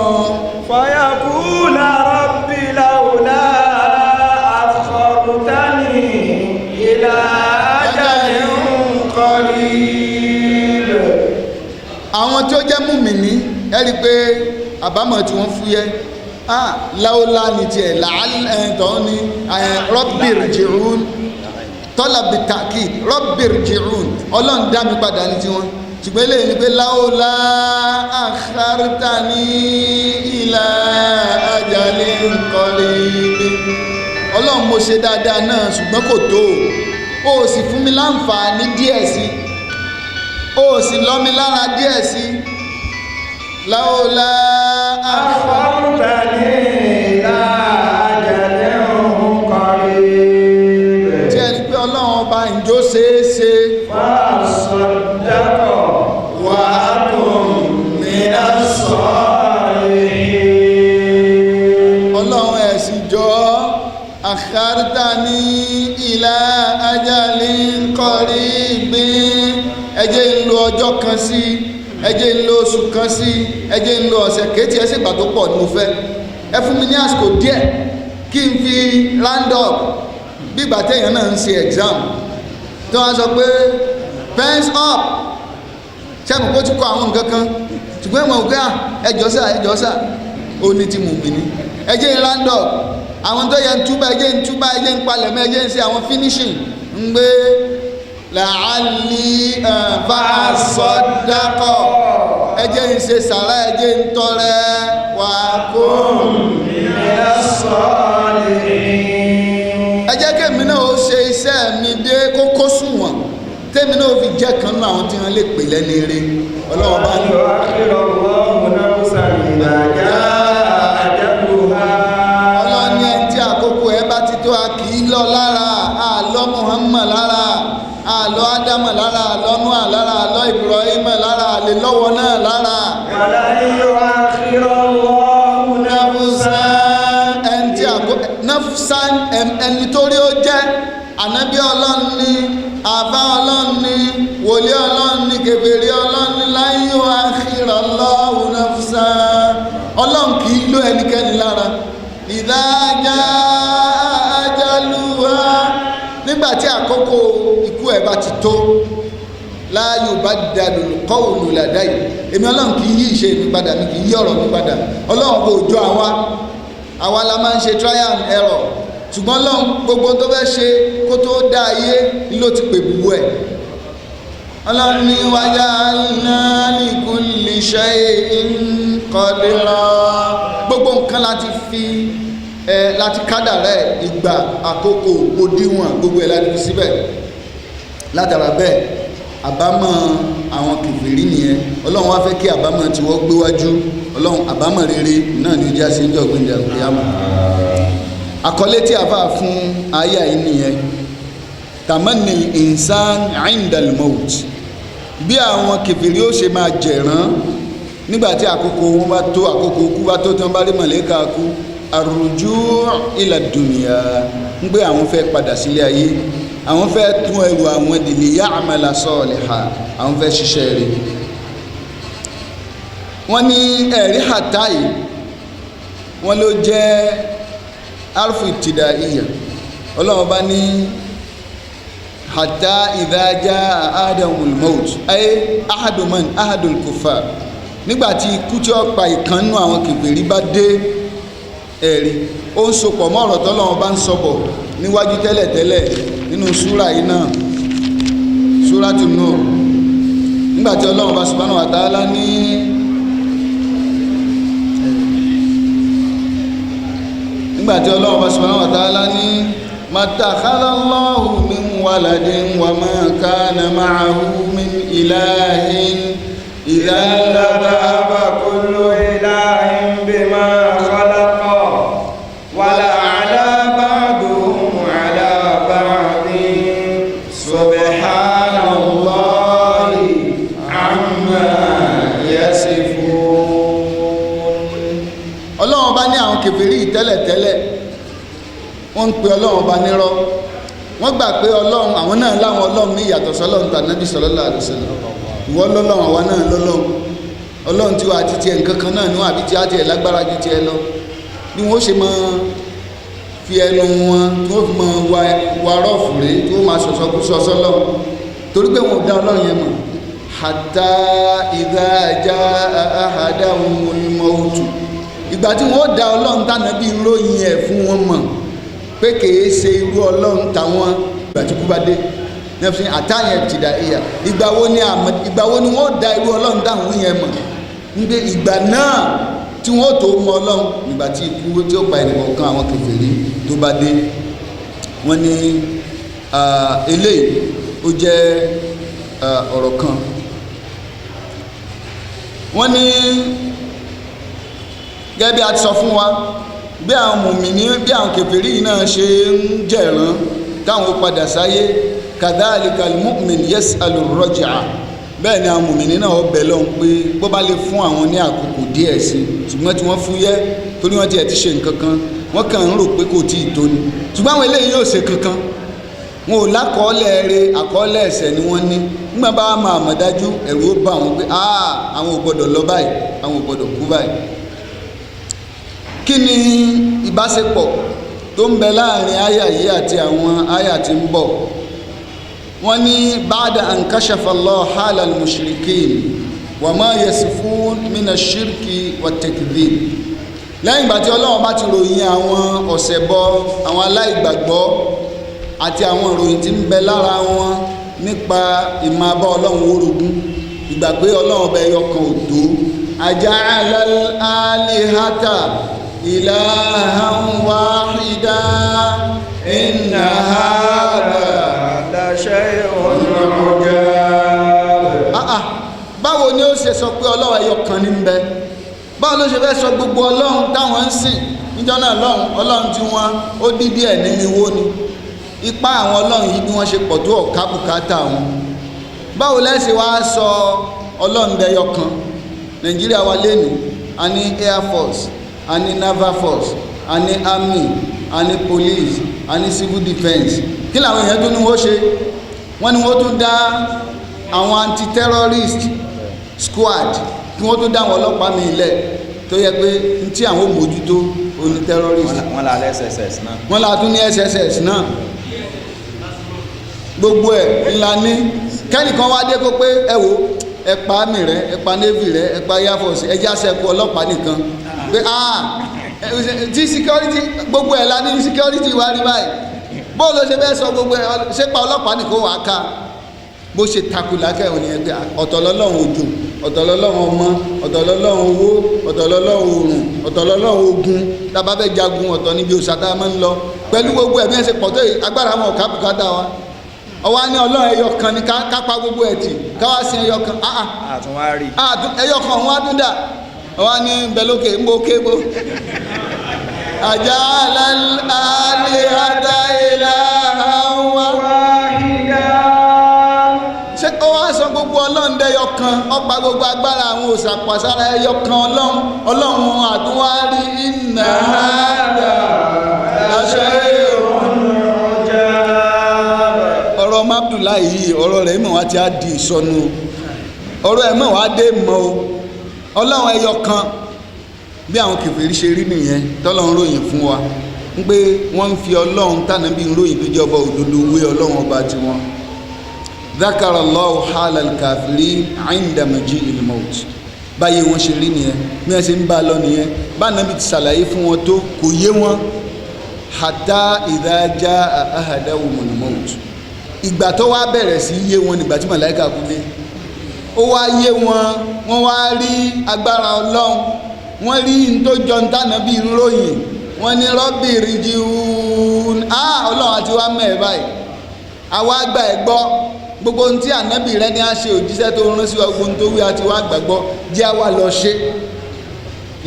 fayaqula rabbi lawla akhartani ila ajalin qarib. àwọn tí ó jẹ́ mùmìnì ẹ rí i pé àbámọ̀ tí wọ́n fúyẹ́ láwọ́lá ní tiẹ̀ láàtọ̀ ní rọ́bìrìjìrún tọ́lá bìtàkì rọ́bìrìjìrún ọlọ́run dá mi padà ní tiwọn ṣùgbọ́n eléyìí ni pé láwọ́lá àkárítà ní ìlà ajalin qarib ọlọ́run mo ṣe dáadáa náà ṣùgbọ́n kò tó o sì fún mi láǹfààní díẹ̀ sí o sì lọ́ mi lára díẹ̀ sí láwọ́lá akhartani ila ajalin qarib. tí ẹni pé ọlọ́run ọba ìjó ṣeéṣe fasaddaqa wa akun minas salihin. ọlọ́run ẹ̀sìn jọ akhartani ila ajalin qarib ẹjẹ́ ń lo ọjọ́ kan sí ẹjẹ́ ń lo oṣù kan sí ẹjẹ́ ń lo ọ̀sẹ̀ kéjì ẹsẹ̀ ìgbà tó pọ̀ ní mo fẹ́ ẹ fún mi ní àsìkò díẹ̀ kí n fi round up bí ìgbà téèyàn náà ń ṣe exam tí wọ́n sọ pé pens up ṣẹ́gun kó ti kọ àwọn nǹkan kan ṣùgbọ́n ìmọ̀ òkè ẹjọ́ sà ó ní ti mú mi ní ẹjẹ́ ń round up àwọn tó yẹ ń túbà ẹjẹ́ ń palẹ̀mọ́ ẹjẹ́ ń ṣe àwọn finishing ń gbé làálí fàṣọdákọ ẹjẹ́ ń ṣe sàrà ẹjẹ́ ń tọrẹ wà kó ẹjẹ́ kémi náà ó ṣe iṣẹ́ mi dé kókó sùnwọ̀n tèmi náà fi jẹ́ kan náà àwọn tí wọ́n lè pè lẹ́ni eré ọlọ́wọ́ bá ní. Muhammad lára àlọ́ Ádámà lára àlọ́ Núà lára àlọ́ Ibrahim lára àlè lọ́wọ́ náà lára. wàlá yóò àkírọ̀ lọ́wọ́ nafsan ẹni tí nafsan ẹni torí ó jẹ́ ànábí Ọlọ́run ni àbá Ọlọ́run ni wòlíì Ọlọ́run ni kèfèrí Ọlọ́run ni la yu'akhkhiru Allahu nafsan. Ọlọ́run kì í lò ẹnikẹ́ni lára idha jaa ajaluha nígbàtí àkókò ikú ẹ̀ bá ti tó la yubaddalu al-qawlu ladayya èmi Ọlọ́run kì í yí ìṣe mi padà mi kì í yí ọ̀rọ̀ mi padà. Ọlọ́run kò jọ àwa la máa ń ṣe trial and error ṣùgbọ́n Ọlọ́run gbogbo tó fẹ́ ṣe kó tó dá ayé ló ti pè bùbù ẹ̀. Ọlọ́run ní wa ja'alna li kulli shay'in qadira gbogbo nǹkan láti kádàrá ẹ̀ ìgbà àkókò òdiwọ̀n gbogbo ẹ̀ láti fi síbẹ̀. Látara bẹ́ẹ̀ àbámọ̀ àwọn kèfèrí nìyẹn. Ọlọ́run wá fẹ́ kí àbámọ̀ tí wọ́n gbé wájú Ọlọ́run àbámọ̀ rere náà ni ó já sí ìjọ gbẹ̀ndẹ̀ àlùkìyámà. Àkọlé tí a bá fún ayé yìí nìyẹn tamanni insan indal maut bí àwọn kèfèrí ó ṣe máa jẹ̀rán nígbàtí àkókò wọn bá tó àkókò kú bá tó tí wọ́n bá rí mọ̀lẹ́kà kú arruju' ila dunya ń gbé àwọn fẹ́ padà sílé ayé àwọn fẹ́ tún ẹrù àwọn ìdílé ya'mala salihan àwọn fẹ́ ṣiṣẹ́ rẹ̀. wọ́n ní ẹ̀rí hàtáì wọ́n ló jẹ́ arfu ibtidaiya. Ọlọ́run bá ní hatta idha jaa ahadahumul maut ay ahadul kuffar nígbàtí ikú tí ó pa ìkànnú àwọn kèfèrí bá dé ẹ̀rí ó ń sopọ̀ mọ́ ọ̀rọ̀ tọ́lọ́run bá ń sọ̀bọ̀ níwájú tẹ́lẹ̀tẹ́lẹ̀ nínú súra yìí náà Suratun Nur nígbàtí Ọlọ́run bá subhanahu wa ta'ala ní Ọlọ́run bá subhanahu wa ta'ala ní mattakhadallahu min waladin wa ma kana ma'ahu min ilahin idhan dhahaba kullu ilahin bima khalaqa wala ala ba'duhum ala ba'din subhanallahi amma yasifun. Ọlọ́run bá ní àwọn kèfèrí tẹ́lẹ̀tẹ́lẹ̀ wọ́n ń pe Ọlọ́run bá nírọ́ wọ́n gbà pé Ọlọ́run àwọn náà láwọn Ọlọ́run ní ìyàtọ̀ sọ́lọ́run tànábì sallallahu alaihi wasallam ìwọ lọ́lọ́run àwa náà lọ́lọ́run Ọlọ́run tí wà àti tiẹ̀ nǹkan kan náà níwọ̀n àbí tí á tiẹ̀ lágbára ju tiẹ̀ lọ bí wọ́n ṣe máa fi ẹnu wọn tí wọ́n fi máa wa rọ́ọ̀fù rèé tí wọ́n máa sọ̀sọ́kú sọ́sọ́lọ́run torí pé wọn ò dá Ọlọ́run yẹn mọ̀ hatta idha jaa ahadahumul mautu ìgbà tí wọ́n dá Ọlọ́run tànábì ròyìn ẹ̀ fún wọn mọ̀ pé kìí ṣe irú Ọlọ́run táwọn ìgbà tí kú bá dé nẹ́fṣin àtàyẹ̀ ibtidaiya ìgbà wo ni wọ́n dá irú Ọlọ́run táwọn yẹn mọ̀ nígbé ìgbà náà tí wọ́n tó mọ Ọlọ́run nígbà tí ikú tí ó pa ẹnìkọ̀ọ̀kan àwọn kèfèrí tó bá dé. Wọ́n ní eléyìí ó jẹ́ ọ̀rọ̀ kan. Wọ́n ní gẹ́gẹ́ bí a ti sọ fún wa bí àwọn mùmìnì bí àwọn kèfèrí yìí náà ṣe ń jẹ̀rán káwọn padà sáyé kadhalika al-mu'min yas'alu ar-raj'a bẹ́ẹ̀ ni àwọn mùmìnì náà ó bẹ̀ lọ́hùn pé bó bá lè fún àwọn ní àkókò díẹ̀ sí ṣùgbọ́n tí wọ́n fúyẹ́ torí wọ́n tiẹ̀ ti ṣe nǹkan kan wọ́n kàn ń rò pé kò tí ì tó ni ṣùgbọ́n àwọn eléyìí yóò ṣe kankan wọn ò lákọọ́lẹ̀ rẹ̀ àkọọ́lẹ̀ ẹ̀ṣẹ̀ ni wọ́n ní nígbà bá máa mọ̀ dájú ẹ̀rù ó bá wọn pé àwọn ò gbọ́dọ̀ lọ báyìí àwọn ò gbọ́dọ̀ kú báyìí. Kí ni ìbáṣepọ̀ tó ń bẹ láàrin àyà yìí àti àwọn àyà tí ń bọ̀? Wọ́n ní ba'da an kashafa Allahu hala al-mushrikin wa ma yasifun mina shirki wa takdhib lẹ́yìn ìgbà tí Ọlọ́run bá ti ròyìn àwọn ọ̀ṣẹbọ àwọn aláìgbàgbọ́ àti àwọn ìròyìn tí ń bẹ lára wọn nípa ìmọ̀ abá Ọlọ́run orogún ìgbà pé Ọlọ́run ọba ẹyọ kan ò tó aja'ala al-alihata ilahan wahida inna hadha la shay'un ujab. Báwo ni ó ṣe sọ pé Ọlọ́run ẹyọ kan ní ń bẹ báwo ló ṣe fẹ́ sọ gbogbo Ọlọ́run táwọn ń sìn níjọ́ náà lọ́hùn Ọlọ́run tí wọ́n ó dídí ẹ̀ nínú iwó ni ipá àwọn ọlọ́run yìí bí wọ́n ṣe pọ̀ tó ọ̀ká bùkátà wọn. Báwo lẹ́sìn wá sọ ọlọ́run dẹyọ kan? Nàìjíríà wa lẹ́nu a ní air force, a ní naval force, a ní army, a ní police, a ní civil defence. Kí làwọn èèyàn tó ní wọ́n ṣe? Wọ́n ní wọ́n tún dá àwọn anti-terrorist squad, kí wọ́n tún dá àwọn ọlọ́pàá mi ilẹ̀ tó yẹ pé tí àwọn mójútó oní terrorist. Wọ́n la SSS náà. Wọ́n la tún ní SSS náà. Gbogbo ẹ̀ ńlá ní kẹ́nìkan wá dé kó pé ẹ wo ẹ̀pà army rẹ, ẹ̀pà navy rẹ, ẹ̀pà air force, ẹjá sẹ́kù ọlọ́pàá nìkan pé tí security gbogbo ẹ̀ la ní security wá rí báyìí. Bóò ló ṣe fẹ́ sọ gbogbo ẹ̀ ṣé pa ọlọ́pàá nìkan wà á ká? Bó ṣe takùlákẹ́ òní ẹgbẹ́ ọ̀tọ̀lọ́lọ́run òjò, ọ̀tọ̀lọ́lọ́run ọmọ, ọ̀tọ̀lọ́lọ́run owó, ọ̀tọ̀lọ́lọ́run oòrùn, ọ̀tọ̀lọ́lọ́run ogun. Tábà fẹ́ jagun ọ̀tọ̀ níbi òṣàtà máa ń lọ pẹ̀lú gbogbo ẹ̀mí ẹ̀ṣẹ̀ pọ̀ tó agbára wọn ọ̀ká bùkátà wa. Ọwá ní ọlọ́run ẹyọ kan ní kápá gbogbo ẹ̀ tì káwá sí ẹyọ kan. Àtúnwárí. Ẹyọ kan wọn á tún dà. Ọwá ní bẹ̀lókè ń bó kébó. Àjà alẹ́ àdá ìlà àwọn ṣé ó wá sọ gbogbo ọlọ́run dẹ́yọ kan, ọ̀pá gbogbo agbára àwọn òṣàpàṣára ẹyọ kan ọlọ́run àtúnwárí iná àṣẹ ìrọ̀jà. Ọ̀rọ̀ Abdullahi yìí ọ̀rọ̀ rẹ̀ mọ̀ wá ti á di ìsọnù, ọ̀rọ̀ ẹ̀ mọ̀ wá dé mọ́ o. Ọlọ́run ẹyọ kan bí àwọn kèfèrí ṣe rí nìyẹn tọ́lọ́run ròyìn fún wa ń pé wọ́n ń fi ọlọ́run tànàbí ròyìn tó jẹ́ ọba òdodo wé ọlọ́run ọba tiwọn. ذكر الله حال الكافرين عند مجيء الموت. Báyé wọn ṣe rí nìyẹn bí wọ́n ṣe ń bá lọ nìyẹn bá nàbí ti ṣàlàyé fún wọn tó kò yé wọn. حتى إذا جاء أحدهم الموت. Ìgbà tó wá bẹ̀rẹ̀ sí yé wọn nígbà tí màláíkà kú dé, ó wá yé wọn, wọ́n wá rí agbára ọlọ́run, wọ́n rí n tó jọ ń tànàbí ròyìn, wọ́n ní Rabbi rji'un. Ọlọ́run àti wá mẹ́ẹ̀ báyìí àwa àgbà ẹ̀ gbọ́ gbogbo ohun tí ànábì rẹ ní á ṣe òjíṣẹ́ tó rán sí wa, gbogbo ohun tó wí àti wá gbàgbọ́ jẹ́ àwa lọ ṣe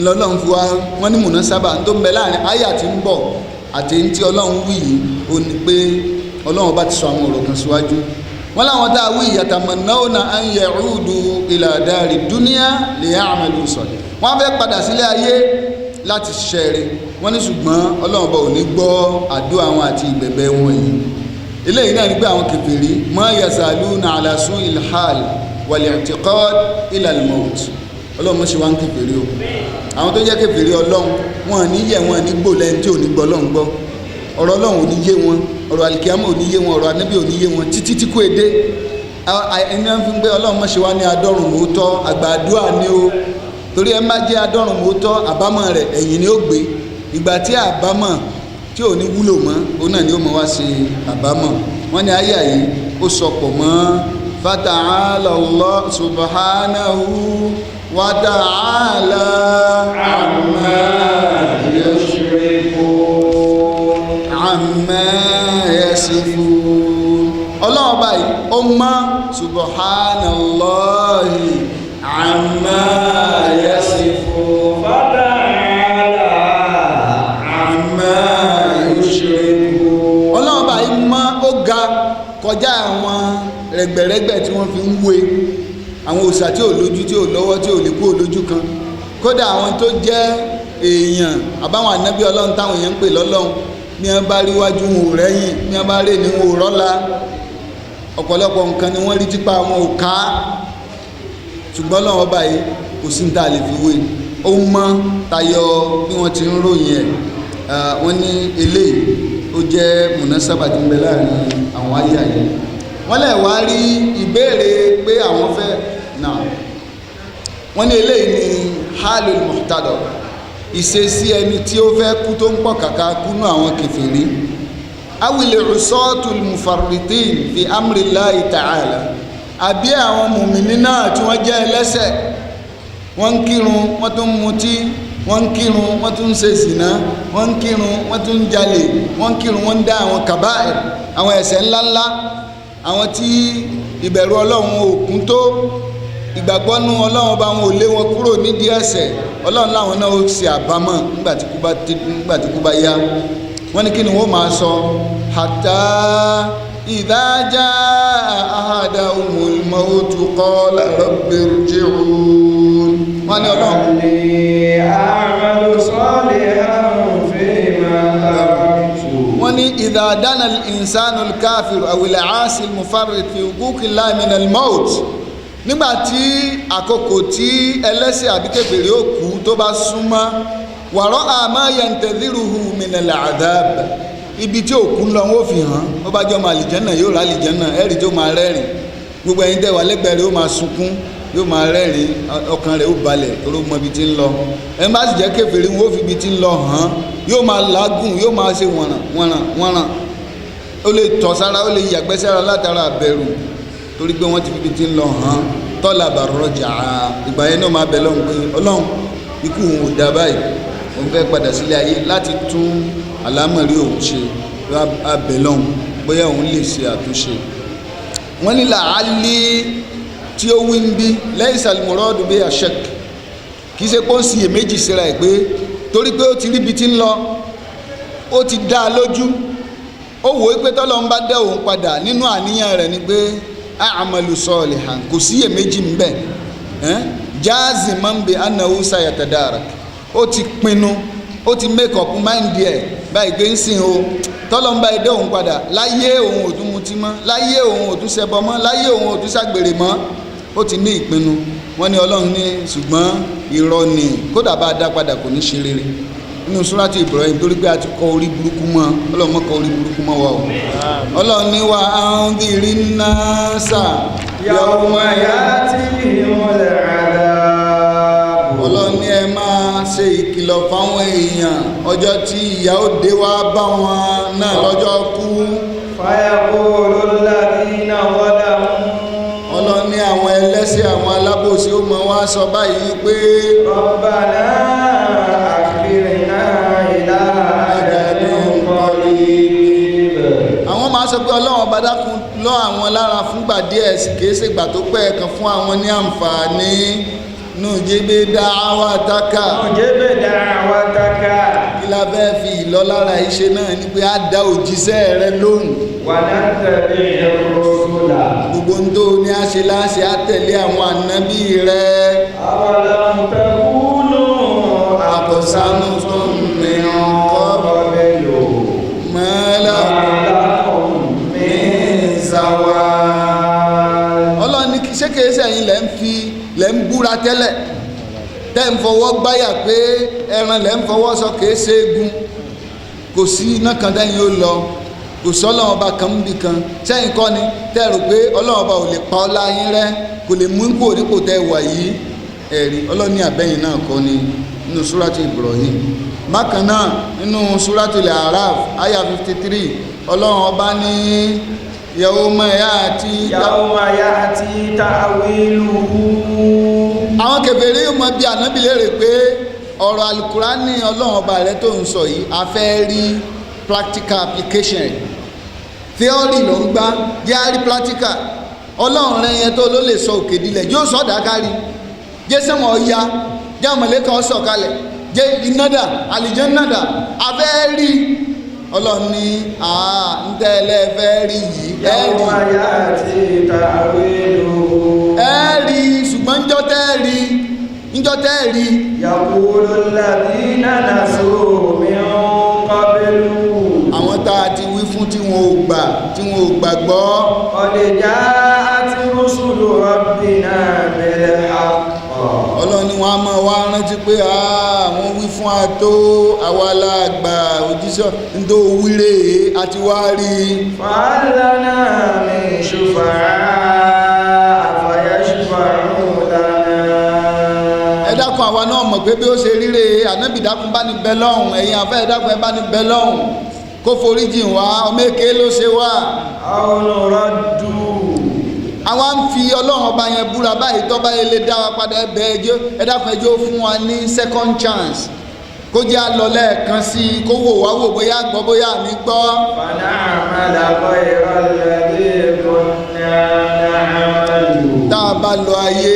lọ́lọ́run fi wá. Wọ́n ní múná sábà tó ń bẹ láàrin àyà tí ń bọ̀ àti tí ọlọ́run wí yìí ó ní pé ọlọ́run bá ti sọ àwọn ọ̀rọ̀ kan síwájú. Wọ́n láwọn tá a wí yatamannawna an ya'udu ila dari dunya liya'malu salih. Wọ́n fẹ́ padà sílé ayé láti ṣiṣẹ́ rẹ̀. Wọ́n ní ṣùgbọ́n ọlọ́run bá ò ní gbọ́ àdúrà wọn àti ìbẹ̀bẹ̀ wọn yìí. Eléyìí náà ní pé àwọn kèfèrí ma yazaluna ala su'il hal wal i'tiqad ila al-maut. Ọlọ́run mọ́ ṣe wá ń kèfèrí o. Àwọn tó jẹ́ kèfèrí ọlọ́run wọn ní yẹ̀ wọn ní gbò lẹ́yìn tí ò ní gbọ́ ọlọ́run gbọ́. Ọ̀rọ̀ ọlọ́run ò ní yé wọn, ọ̀rọ̀ alikiyama ò ní yé wọn, ọ̀rọ̀ anábì ò ní yé wọn títí tí kò èdè. Ẹni wọn fi ń gbé ọlọ́run mọ́ ṣe wá ní adọ́rùn mọ́tọ́ àgbàdua ni o. Torí ẹ má jẹ́ adọ́rùn mọ́tọ́ àbámọ̀ rẹ̀ ẹ̀yìn ni ó gbé. Ìgbà tí àbámọ̀ tí ò ní wúlò mọ́ òun náà ni ó mọ̀ wá sí àbámọ̀. Wọ́n ní ayé yìí ó sọpọ̀ mọ́ fata'ala Allah subhanahu wa ta'ala amma yasifun. Ọlọ́run báyìí ó mọ́ subhanallahi amma yasifun. Kọjá àwọn rẹ̀gbẹ̀rẹ̀gbẹ̀ tí wọ́n fi ń wé àwọn òòṣà tí ò lójú tí ò lọ́wọ́ tí ò lè kó lójú kan. Kódà àwọn tó jẹ́ èèyàn àbáwọn ànábì ọlọ́run táwọn èèyàn ń pè lọ́lọ́run ní wọ́n bá rí wájú wọn ò rẹ́yìn, ní wọ́n bá rí ní wọn ò rọ́la. Ọ̀pọ̀lọpọ̀ nǹkan ni wọ́n rí tipa wọn ò ká. Ṣùgbọ́n Ọlọ́run ọba yìí kò sí ní ta lè fi wé, ó mọ́ tayọ bí wọ́n ti ń ròyìn ẹ̀. Wọ́n ní eléyìí ó jẹ́ mùnásábà tí ń bẹ láàrin àwọn ayé ayé. Wọ́n lè wá rí ìbéèrè pé àwọn fẹ́ náà. Wọ́n ní eléyìí ní halul muhtadar, ìṣesí ẹni tí ó fẹ́ kú tó ń pọ̀ kàkà kúnú àwọn kèfèrí. Awil usatul mufarritin fi amrillahi ta'ala, àbí àwọn mùmìnì náà tí wọ́n jẹ́ ẹlẹ́ṣẹ̀, wọ́n ń kírun wọ́n tún mutí, wọ́n ń kírun wọ́n tún ń ṣe zìnà, wọ́n ń kírun wọ́n tún ń jalè, wọ́n ń kírun wọ́n ń dá àwọn kàbáìr, àwọn ẹ̀ṣẹ̀ ńláńlá, àwọn tí ìbẹ̀rù ọlọ́run ò kún tó, ìgbàgbọ́nú ọlọ́run bá wọn ò lé wọn kúrò nídìí ẹ̀ṣẹ̀. Ọlọ́run láwọn náà ó ṣe àbámọ̀ nígbà tí kú bá yá. Wọ́n ní kí ni wọ́n máa sọ hatta idha jaa ahadahumul mawtu qala rabbi irji'un. wọ́n ní ọlọ́run wọ́n ní idha dana al-insanu al-kafiru aw al-'asi al-mufarrit fi huquqillahi min al-mawt. nígbàtí àkókò tí ẹlẹ́ṣẹ̀ àbí kèfèrí ó kú tó bá súnmọ́ wa ra'a ma yantadhiruhu min al-'adhab, ibi tí òkú ń lọ wọ́n fi hàn. ó bá jọ máa àlìjẹ́nà yóò rà àlìjẹ́nà, ẹ̀rì tó máa rẹ́rìn. gbogbo ẹ̀yin tẹ́ wà lẹ́gbẹ̀ẹ́ rẹ̀ ó máa sunkún, yóò máa rẹ́rìn, ọkàn rẹ̀ ó balẹ̀ torí ó mọ ibi tí ń lọ. ẹni bá sì jẹ́ kèfèrí wọ́n fi ibi tí ń lọ hàn, yóò máa làágùn, yóò máa ṣe wọ̀nràn. ó lè tọ̀ sára, ó lè yàgbẹ́ sára látara àbẹ̀rù torí pé wọ́n ti fi ibi tí ń lọ hàn. tọ́lá bàrọ̀jà ìgbà yẹn náà máa bẹ̀ lọ́hùn pé ọlọ́run ikú òun ò dá báyìí, òun fẹ́ padà sílé ayé láti tún àlámọ̀rí òun ṣe. abẹ̀ lọ́hùn bóyá òun lè ṣe àtúnṣe. wọ́n ní làálí tí ó wí ń bí lẹ́yìn sàlùmọ́rọ́dù bí àṣẹk, kì í ṣe pé ó ń ṣiyè méjì síra ẹ̀ pé torí pé ó ti ríbi tí ń lọ, ó ti dá a lójú, ó wò ó pé tọ́lọ́run bá dá òun padà, nínú àníyàn rẹ̀ ni pé a'malu salihan, kò síyè méjì ń bẹ̀. jaziman bi annahu sayatadarak, ó ti pinnu, ó ti make up mind ẹ̀ báyìí pé ń sìn o tọ́lọ́run bá dá òun padà, láyé òun ò tún mutí mọ́, láyé òun ò tún ṣẹbọ mọ́, láyé òun ò tún ṣàgbèrè mọ́. ó ti ní ìpinnu. wọ́n ní ọlọ́run ní ṣùgbọ́n irọ́ ni, kódà bá dá padà kò ní ṣe rere. nínú súrátì Ibrahim, torí pé a ti kọ orí burúkú mọ́, ọlọ́run mọ́ kọ orí burúkú mọ́ wa o. ọlọ́run ní wa anzirin nasa yawma ya'tihimul 'adhab. ọlọ́run ní ẹ máa ṣe ìkìlọ̀ fáwọn èèyàn ọjọ́ tí ìyà ó dé wá bá wọn náà lọ́jọ́ kú. fayaqulu alladhina zalamu, ọlọ́run ní àwọn ẹlẹ́ṣẹ̀, àwọn alábòsí ó mọ wá sọ báyìí pé rabbana akhirna ila ajalin qarib. àwọn máa sọ pé ọlọ́run ọba dákun lọ́ àwọn lára fúngbà díẹ̀ sí kìí ṣe ìgbà tó pẹ́ kan fún àwọn ní àǹfààní. nùjẹ́bẹ́ da'wataka, nùjẹ́bẹ́ da'wataka, kí la fẹ́ fi ìlọ́lára iṣẹ́ náà ni pé á dá òjíṣẹ́ rẹ lóhùn. wa nattabi'ir rusula, gbogbo ń tó ní àṣẹ láṣẹ àtẹ̀lé àwọn ànábì rẹ. awalam takunu aqsamtum min qablu ma lakum min zawal. ọlọ́run ní ṣé kìí ṣẹ̀yin lẹ́ ń búra tẹ́lẹ̀, tẹ́ ń fọwọ́ gbáyà pé ẹran lẹ́ ń fọwọ́ sọ kìí ṣe egun, kò sí iná kan tẹ́yìn ó lọ, kò sí ọlọ́run ọba kan níbi kan. sẹ́yìn kọ́ ni tẹ́ rò pé ọlọ́run ọba ò lè pa ọ́ láyín rẹ́, kò lè mú kó onípò tẹ́ wà yìí. ẹ̀rí ọlọ́run ní àbẹ́yìn náà kọ́ ni nínú súrátì Ibrahim. bákan náà nínú súrátì Al-A'raf àyà 53 ọlọ́run ọba ní yawma ya'ti ta'wiluhu. àwọn kèfèrí mọ̀ bí ànábì léèrè pé ọ̀rọ̀ alukurani ọlọ́run ọba rẹ tó ń sọ yìí a fẹ́ rí practical application, theory ló ń gbá, jẹ́ àrí practical. ọlọ́run rẹ yẹn tó ló lè sọ òkè dilẹ̀ yóò sọ dákárí, jẹ́ sẹ́wọ̀n ọya, jẹ́ àmọ̀lẹ́kàn sọ̀kalẹ̀, jẹ́ ìnádà àlìjẹ́nádà, a fẹ́ rí. ọlọ́run ní ń tẹ́lẹ̀ fẹ́ rí yìí yawma ya'ti ta'wiluhu, rí ṣùgbọ́n níjọ́ tẹ́ rí yaqulu alladhina nasu min qablu, àwọn tá a ti wí fún tí wọn ò gbàgbọ́. qad ja'at rusulu rabbina bil haqq. ọlọ́run ni wọ́n á máa wá rántí pé àwọn wí fún àtó àwa láàgbà òjíṣẹ́ tó wíre àti wá rí. fahal lana min shufa'a fayashfa'u lana. ẹ dákun àwa náà mọ̀ pé bí ó ṣe ríre ànábì dákun bá ní bẹ lọ́hùn, ẹ̀yin àfẹ́ ẹ dákun ẹ bá ní bẹ lọ́hùn kó foríjìn wá, ọmọ èké ló ṣe wá. aw nuraddu, àwọn ń fi ọlọ́run ọba yẹn búra báyìí tọ́ba yẹn lè dá wa padà ẹbẹ̀ ẹjọ́ ẹ dákun ẹjọ́ fún wa ní second chance, kó jẹ́ àlọ́ lẹ́ẹ̀kan sí i, kó wò wá wò bóyá gbọ́ bóyá mi gbọ́. fana'mala ghayra alladhi kunna na'malu. tá a bá lọ ayé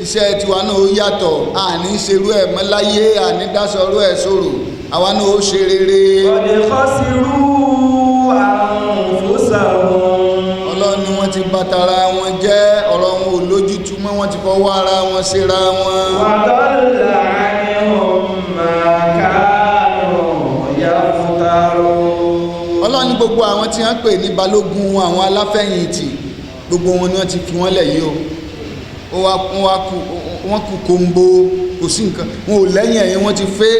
iṣẹ́ tiwa náà ó yàtọ̀, àní ṣerú ẹ̀ mọ́ láyé, àní dáṣọrú ẹ̀ sọ̀rọ̀, àwa náà ó ṣe rere. qad khasiru tara wọn jẹ́ ọ̀rọ̀ wọn ò lójútu mọ́ wọ́n ti fọwọ́ ara wọn síra wọn. وضل عنهم ما كانوا يفترون. Ọlọ́run ní gbogbo àwọn tí wọ́n pè ní balógun àwọn aláfẹ̀yìntì gbogbo wọn ni wọ́n ti fi wọ́n lẹ̀ yìí o wọ́n kú kóńbó kò sí nǹkan wọn ò lẹ́yìn ẹ̀yìn wọ́n ti fẹ́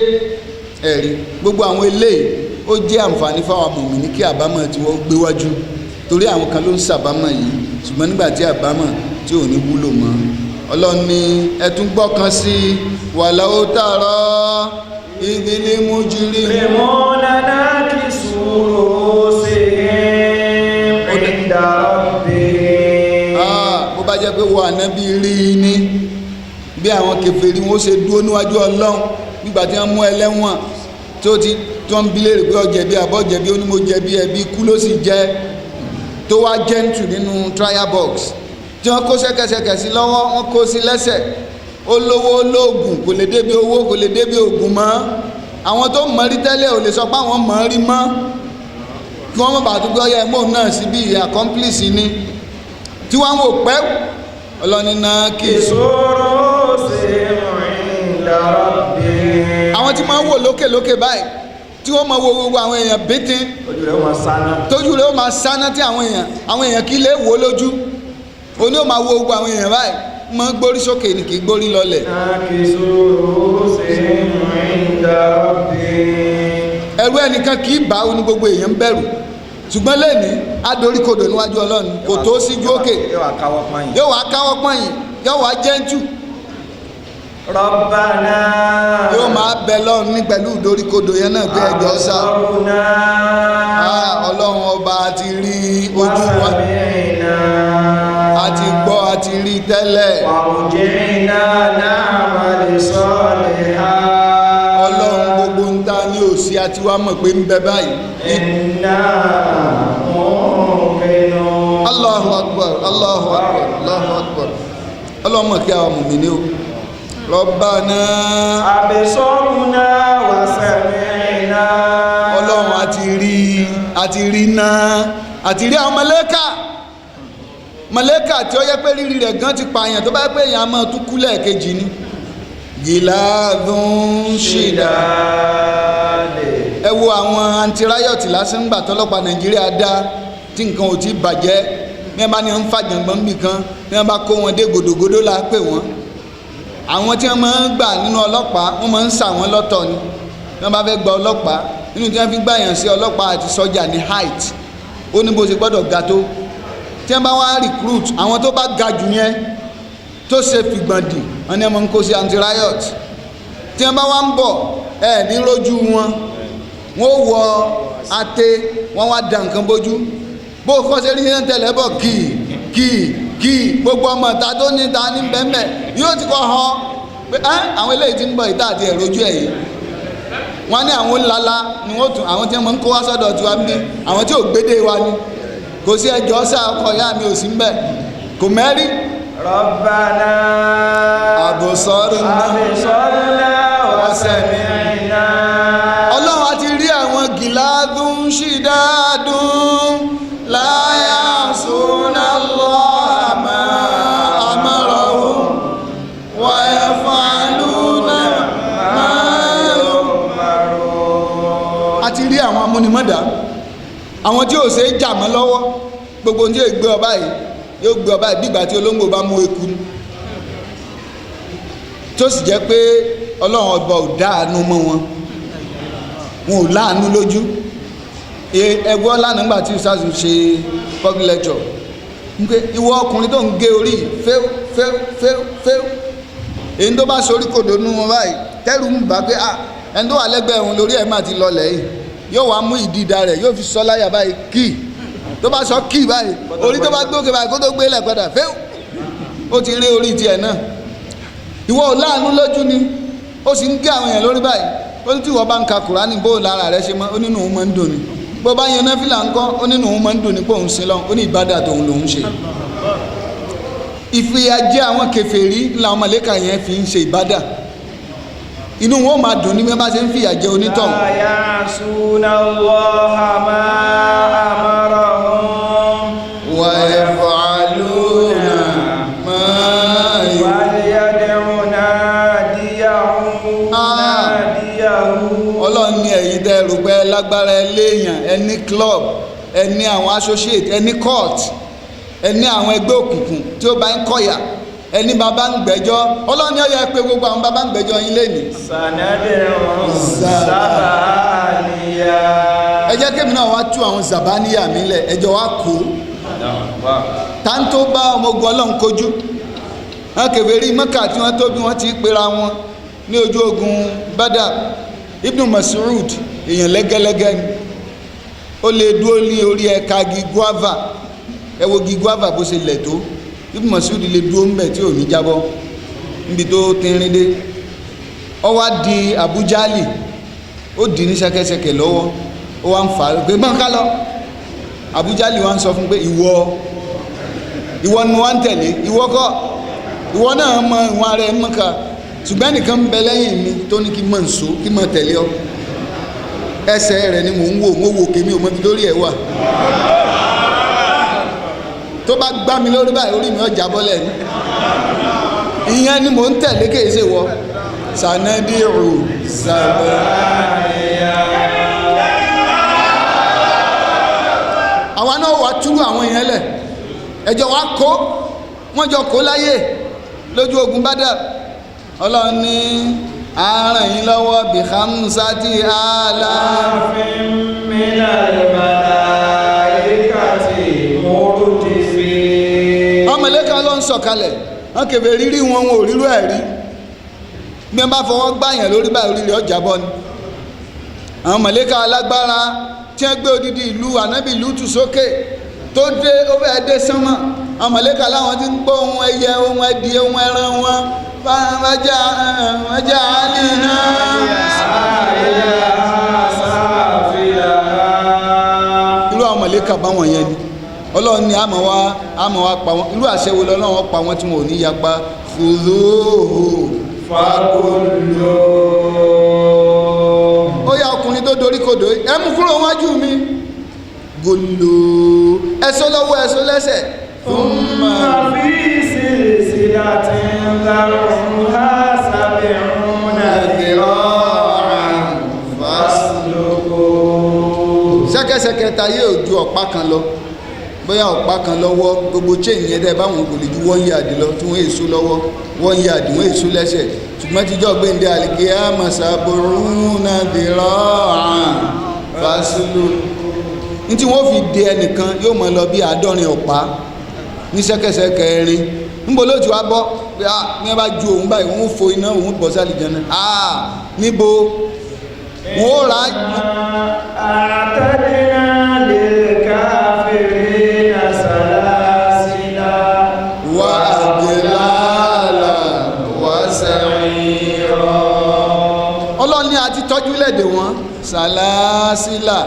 ẹ̀rí gbogbo àwọn eléyìí ó jẹ́ àǹfààní fáwọn mùmínì kí àbámọ̀ tí wọ́n gbé wájú torí àwọn kan ló ń sàbámọ̀ yìí ṣùgbọ́n nígbà tí àbámọ̀ tí ò ní wúlò mọ́ Ọlọ́run ní ẹ tún gbọ́kàn sí walau tara idhil mujrimuna nakisu ru'usihim 'inda rabbihim. Bó bá jẹ́ pé wo ànábì rí ní bí àwọn kèfèrí wọn ó ṣe dúró níwájú Ọlọ́run nígbà tí wọ́n mú ẹlẹ́wọ̀n tó ń bi léèrè pé ó jẹ̀bi àbọ̀ jẹ̀bi ó ní mo jẹ̀bi ẹ̀bi kú ló sì jẹ́ tó wá jẹ́ntù nínú trial box tí wọ́n kó ṣẹ́kẹ́ṣẹkẹ̀ sí lọ́wọ́ wọ́n kó sí lẹ́sẹ̀ olówó olóògùn kò lè débi owó kò lè débi ògùn mọ́ àwọn tó mọ̀ rí tẹ́lẹ̀ ò lè sọ pé àwọn mọ̀ rí mọ́ kí wọ́n mọ̀ bá tó gbọ́ yẹ mọ́ náà sí bí accomplice ni tí wọ́n wò pẹ́ Ọlọ́ni náà kì í ìṣòro ṣe ìrìnlẹ̀ àwọn tí máa ń wò lókè báyìí tí wọ́n máa wo gbogbo àwọn èèyàn bítín tójú rẹ̀ ó máa sáná tí àwọn èèyàn kí lè wò lójú oní ó máa wo gbogbo àwọn èèyàn báyìí máa gbórí sókè ní kì í gbórí lọlẹ̀. ẹ̀rù ẹnìkan kì í bá oní gbogbo èèyàn ń bẹ̀rù ṣùgbọ́n lẹ́ni adoríkodò níwájú Ọlọ́run kò tó síjú òkè yóò wá káwọ́ pọ́nyìn yóò wá jẹ́ńtù Rabbana yóò máa bẹ lọ́run ní pẹ̀lú ìdoríkodò yẹn náà pé ẹjọ́ sá Ọlọ́run ọba ti rí ojú wa àti gbọ́ àti rí tẹ́lẹ̀ Ọlọ́run gbogbo ń ta ní òsì àti wá mọ̀ pé ń bẹ báyìí. Allahu Akbar Allahu Akbar Allahu Akbar Ọlọ́run mọ̀ kí àwọn mùmínì o. Rabbana absorna wa sami'na. Ọlọ́run àti rí náà àti rí àwọn màláíkà tí ó yẹ pé rírí rẹ̀ gan ti pààyàn tó bá yẹ pé èèyàn máa tún kú lẹ́ẹ̀kejì ni giladun shidad. Ẹ wo àwọn anti-riot lásán gbà tọ́lọ́pàá Nàìjíríà dá tí nǹkan ò ti bàjẹ́ ní ẹ bá ní ń fàjàngbọ́n bì kan ní ẹ bá kó wọn dé gòdògòdò la pè wọ́n àwọn tí wọ́n máa ń gbà nínú ọlọ́pàá wọ́n máa ń sà wọ́n lọ́tọ̀ ni wọ́n bá fẹ́ gba ọlọ́pàá nínú tí wọ́n fi gbàyàn sí ọlọ́pàá àti sọ́jà ní height ó ní bó ṣe gbọ́dọ̀ ga tó tí wọ́n bá wá recruit àwọn tó bá ga jù yẹn tó ṣe fìgbọ̀ndì wọn ni wọ́n ń kó sí anti-riot tí wọ́n bá wá ń bọ̀ ní rójú wọn wọ́n wọ ate wọ́n wá da nǹkan bójú bó kọ́ sí ẹni tẹ́lẹ̀ bọ̀ kí gbogbo ọmọ ìta tó ní ta ní bẹ́ẹ̀mẹ̀ yóò ti kọ́ họ pé àwọn eléyìí ti ń bọ̀ ìta àti ẹ̀rọjú ẹ̀ yìí wọ́n ní àwọn ńláńlá ni wọ́n tún àwọn tí wọ́n ń kó wá sọ́dọ̀ tiwa ń bí àwọn tí ò gbédè wa ni kò sí ẹjọ́ sá ọkọ̀ ìyá mi ò sí ń bẹ̀ kò mẹ́rí. Rabbana absorna wa sami'na. Ọlọ́run àti rí àwọn giladun shidadun la ya'suna Allah ma amarahum wa yaf'aluna ma yu'marun. Àti rí àwọn amúnimọ́dá àwọn tí ò ṣe é jà mọ́ lọ́wọ́ gbogbo tí yóò gbé ọba yìí yóò gbé ọba yìí bí ìgbà tí olóńgbò bá mú eku tó sì jẹ́ pé Ọlọ́run ọba ò dáàánú mọ́ wọn ò láàánú lójú. Ẹgbọ́ lánàá nígbà tí ìsáàsù ṣe public lecture wípé ìwọ ọkùnrin tó ń gé orí fẹ́ẹ́ èyí tó bá sorí kòdó nú wọn báyìí tẹ́rù ń bà pé ẹni tó wà lẹ́gbẹ̀ẹ́ òun lórí ẹ̀ máa ti lọlẹ̀ yìí yóò wá mú ìdídà rẹ̀ yóò fi sọ láyà báyìí kí tó bá sọ kí báyìí orí tó bá gbókè báyìí kó tó gbé lẹ̀ padà fẹ́ẹ́ ó ti rí orí tiẹ̀ náà ìwọ ò láàánú lójú ni ó sì ń gé àwọn èèyàn lórí báyìí ó ní tí ìwọ bá ń ka Kùránì bó lára rẹ̀ ṣe mọ́ ó nínú òun máa ń dùn ni bó bá yan náfìlà ńkọ́ ó nínú òun máa ń dùn ní pé òun sin lọ ó ní ìbádà tóun lòun ṣe ìfìyàjẹ àwọn kèfèrí làwọn màláíkà yẹn fi ń ṣe ìbádà inú wọn máa dùn ní bí wọn bá ṣe ń fìyàjẹ onítọ̀hún. la ya'suna Allaha ma amarahum wa yaf'aluna lágbára ẹlẹ́yàn, ẹni club, ẹni àwọn associate, ẹni court, ẹni àwọn ẹgbẹ́ òkùnkùn tí ó bá ń kọ̀yà, ẹni bàbá ń gbẹ́jọ́. Ọlọ́run ó yẹ pé gbogbo àwọn bàbá ń gbẹ́jọ́ yín lé ní. Zabaniya. ẹ jẹ́ kémi náà wá tú àwọn Zabaniya mi lẹ̀, ẹjọ́ wá kó táńtó bá ọmọ ogun Ọlọ́run kojú. wọn kèfèrí Mẹ́kà tí wọ́n tó bí wọ́n ti pera wọn ní ojú ogun Badr. Ibn Mas'ud èèyàn lẹ́gẹ́lẹ́gẹ́ ni, ó lè dúró ní orí ẹ̀ka giguava, ẹ wo giguava bó ṣe lẹ̀ tó. Ibn Mas'ud lè dúró ńbẹ̀ tí ò ní jábọ́ níbi tó tínrín dé. Ó wá di Abu Jali, ó dì ní ṣẹ̀kẹ̀ṣẹ̀kẹ̀ lọ́wọ́, ó wá ń fà á pé mọ́ ká lọ. Abu Jali wá ń sọ fún pé ìwọ ni wọ́n ń tẹ̀lé, ìwọ kọ́, ìwọ náà mọ ìwọ̀n ara ẹ̀ mọ́ka, ṣùgbọ́n nìkan ń bẹ lẹ́yìn mi tó ní kí n mọ̀ ń so, kí n mọ̀ tẹ̀lé ọ. Ẹsẹ̀ rẹ̀ ni mò ń wò, mo wò kémi ò mọ ibi lórí ẹ̀ wà. Tó bá gbá mi lórí báyìí orí mi ó jábọ́lẹ̀ ni. Ìyẹn ni mò ń tẹ̀lé kèé ṣe wọ. Sanadiru Zabaniya. Àwa náà wà túrú àwọn èèyàn lẹ̀, ẹjọ́ wa kó, wọ́n jọ kó láyé lójú ogun Badr. Ọlọ́run ní àárẹ̀ yín lọ́wọ́ bí khamsati alafin minal malaikati murdifin. Màláíkà ló ń sọ̀kalẹ̀, wọ́n kèfè rírí wọn ò rírú ẹ̀ rí. Bí wọ́n bá fọwọ́ gbàyàn lórí báyìí orí rẹ̀ ọjà bọ́ ni. Àwọn màláíkà alágbára tí wọ́n gbé odidi ìlú ànábì Lútù sókè tó dé ó fẹ́ dé sánmọ̀. Àwọn màláíkà láwọn ti ń gbọ́ ohun ẹyẹ, ohun ẹdìẹ, ohun ẹran wọn. Wájà alìnà irú àwọn màláíkà báwọn yẹn ni. Ọlọ́run ni àmọ́ wá pa wọn. Irú àṣẹ wo lọ́lọ́run pa wọn tí wọn ò ní yapa. Khudhuhu faghulluh. Ó yá ọkùnrin tó dorí kodò, ẹ mú kúrò wájú mi. Gòlò ẹ̀sọ́ lọ́wọ́ ẹ̀sọ́ lẹ́sẹ̀. Thumma fi silsilatin dhar'uha sab'una dhira'an fasluquh. Ṣẹ́kẹ́ṣẹkẹ̀ ta yóò ju ọ̀pá kan lọ, bóyá ọ̀pá kan lọ́wọ́, gbogbo chain yẹn dẹ́ báwọn kò lè ju 1 yard lọ tí wọ́n èso lọ́wọ́, 1 yard wọ́n èso lẹ́sẹ̀. Ṣùgbọ́n tíjọ́ gbéǹde al-qiyamah sab'una dhira'an fasluquh. Ní tí wọ́n fi de ẹnìkan yóò mọ̀ lọ bí 70 ọ̀pá ní ṣẹ́kẹ́ṣẹkẹ̀ ẹ̀rin. Níbo ló ti wá bọ́ pé ní ẹ bá ju òun báyìí òun fo iná òun bọ̀ sí àlìjánnà. Níbo wọ́n rà á. A'tadna lil kafirina salasila wa aghlala wa sa'ira. Ọlọ́run ní a ti tọ́jú lẹ́dẹ̀ wọn sàlásílà,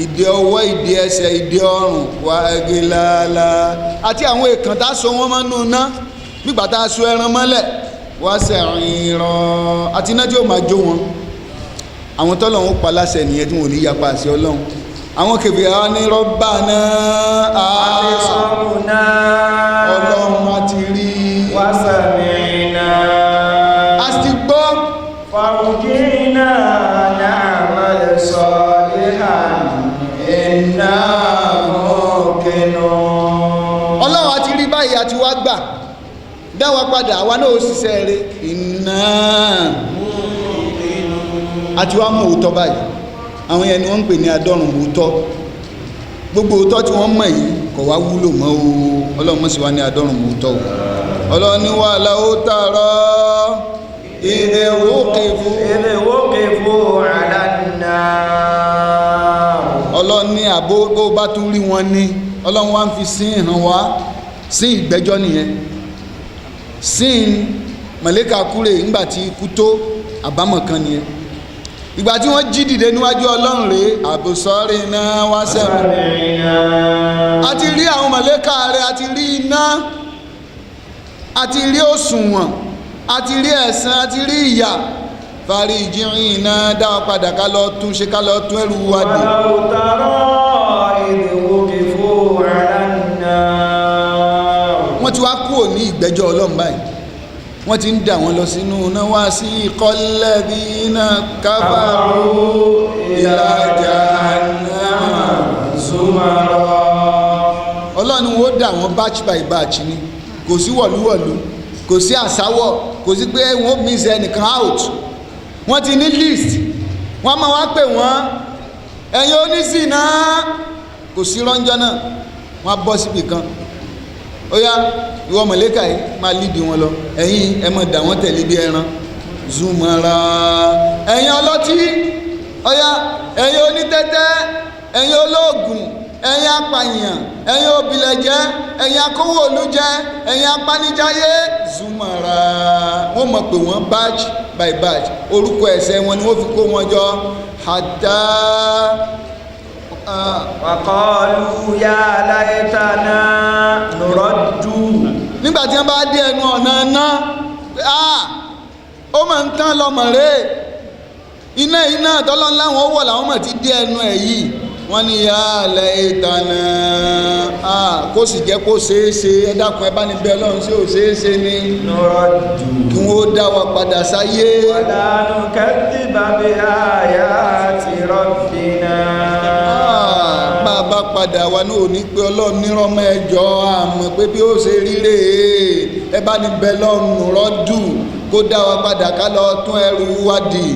ìdè ọwọ́, ìdè ẹsẹ̀, ìdè ọrùn, wa aghlala, àti àwọn èèkàn tá so wọ́n mọ́nú ná nígbà tá a so ẹran mọ́lẹ̀, wa sa'ira, àti iná tí ó máa jó wọn. Àwọn tọ́lọ́run pa láṣẹ nìyẹn tí wọ́n ní yapa àṣẹ Ọlọ́run. Àwọn kèfèrí àwọn ní Rabbana absarna Ọlọ́run a ti rí wa sami'na a ti gbọ́ farji'na na'mal salihan inna muqinun. Ọlọ́run a ti rí báyìí àti wá gbà, dáwà padà àwa náà ó ṣiṣẹ́ rẹ̀ inna àti wá mú òótọ́ báyìí. Àwọn yẹn ni wọ́n ń pè ní adọ́rùn òótọ́. Gbogbo òótọ́ tí wọ́n mọ̀ yìí kò wá wúlò mọ́ o. Ọlọ́run mọ̀ sí wa ní adọ́rùn òótọ́ o. Ọlọ́run ní wà láwó tààrọ idh wuqifu 'ala an-nar. Ọlọ́run ní àbó bó bá tún rí wọn ní, Ọlọ́run wá ń fi sí hàn wá, sí ìgbẹ́jọ́ nìyẹn. Sí màlẹ́kà kúrè ńgbàtí ikú tó, àbámọ̀ kan nìyẹn. Ìgbà tí wọ́n jí dìde níwájú Ọlọ́run rèé, àbùsọ́rí náà wá sẹ́wọ̀n. A ti rí àwọn màlẹ́kà rẹ̀, a ti rí iná, a ti rí òṣùwọ̀n, a ti rí ẹ̀san, a ti rí ìyà. Farijina dáwọ́ padà ká lọ tún ṣe, ká lọ tún ẹrù wa dì. Walau tara idh wuqifu 'ala an-nar. Wọ́n ti wá kúrò ní ìgbẹ́jọ́ Ọlọ́run báyìí, wọ́n ti ń dà wọ́n lọ sínú náà. Wasiqal ladhina kafaru ila jahannam. wọ́n dà wọ́n batch by batch ni kò sí wọ̀lúwọ̀lú kò sí àsáwọ̀ kò sí pé wọ́n miss ẹnìkan out wọ́n ti ní list wọ́n máa wá pè wọ́n ẹ̀yin oníṣìnà kò sí rọ́njọ́ náà wọ́n á bọ́ síbì kan ó yá ìwọ mọ̀lẹ́kà yìí máa lídìí wọn lọ ẹ̀yin ẹ máa dà wọ́n tẹ̀lé bí ẹran zumara ẹ̀yin ọlọ́tí ó yá ẹ̀yin onítẹ́tẹ́ ẹ̀yin olóògùn ẹ̀yin apàyàn ẹ̀yin òbílẹ̀jẹ́ ẹ̀yin akówóolújẹ́ ẹ̀yin apanijayé zumara wọ́n mọ̀ pé wọ́n batch by batch orúkọ ẹ̀ṣẹ̀ wọn ni wọ́n fi kó wọn jọ hatta waqalu ya laytana nuraddu nígbà tí wọ́n bá dé ẹnu ọ̀nà náà ó máa ń tán lọ́mọ rẹ̀ iná tọ́lọ́nlá wọn wọ̀ làwọn mọ̀ ti dé ẹnu ẹ̀ yìí wọ́n ní ya laytana kó sì jẹ́ kó ṣeéṣe ẹ dákun ẹ bá ní bẹ́ẹ̀ lọ́run sí ò ṣeéṣe ní nuraddu kí wọ́n dá wa padà sáyé wala nukadhiba bi ayati rabbina bá a bá padà wa ní òní pé ọlọ́run nírọ́mọ ẹjọ́ àmọ́ pé bí ó ṣe ríre ẹ bá ní bẹ́ẹ̀ lọ́run nuraddu kó dá wa padà ká lọ tún ẹrù wádìí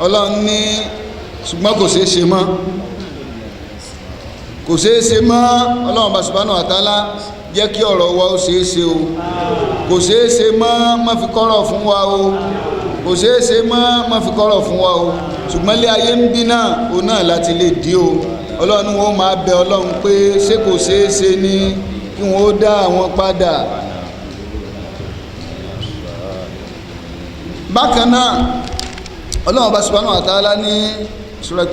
ọlọ́run ní ṣùgbọ́n kò ṣeé ṣe mọ́ kò ṣeé ṣe mọ́ ọlọ́run bá subhanahu wa ta'ala jẹ́ kí ọ̀rọ̀ wa ó ṣeé ṣe o kò ṣeé ṣe mọ́ má fi kọ́rọ̀ fún wa o kò ṣeé ṣe mọ́ má fi kọ́rọ̀ fún wa o ṣùgbọ́n ilé ayé ń bí náà òun náà láti lè dí o ọlọ́run wọn máa bẹ ọlọ́run pé ṣé kò ṣeé ṣe ní kí wọ́n ó dá àwọn padà bákan náà ọlọ́run bá subhanahu wa ta'ala ní Surat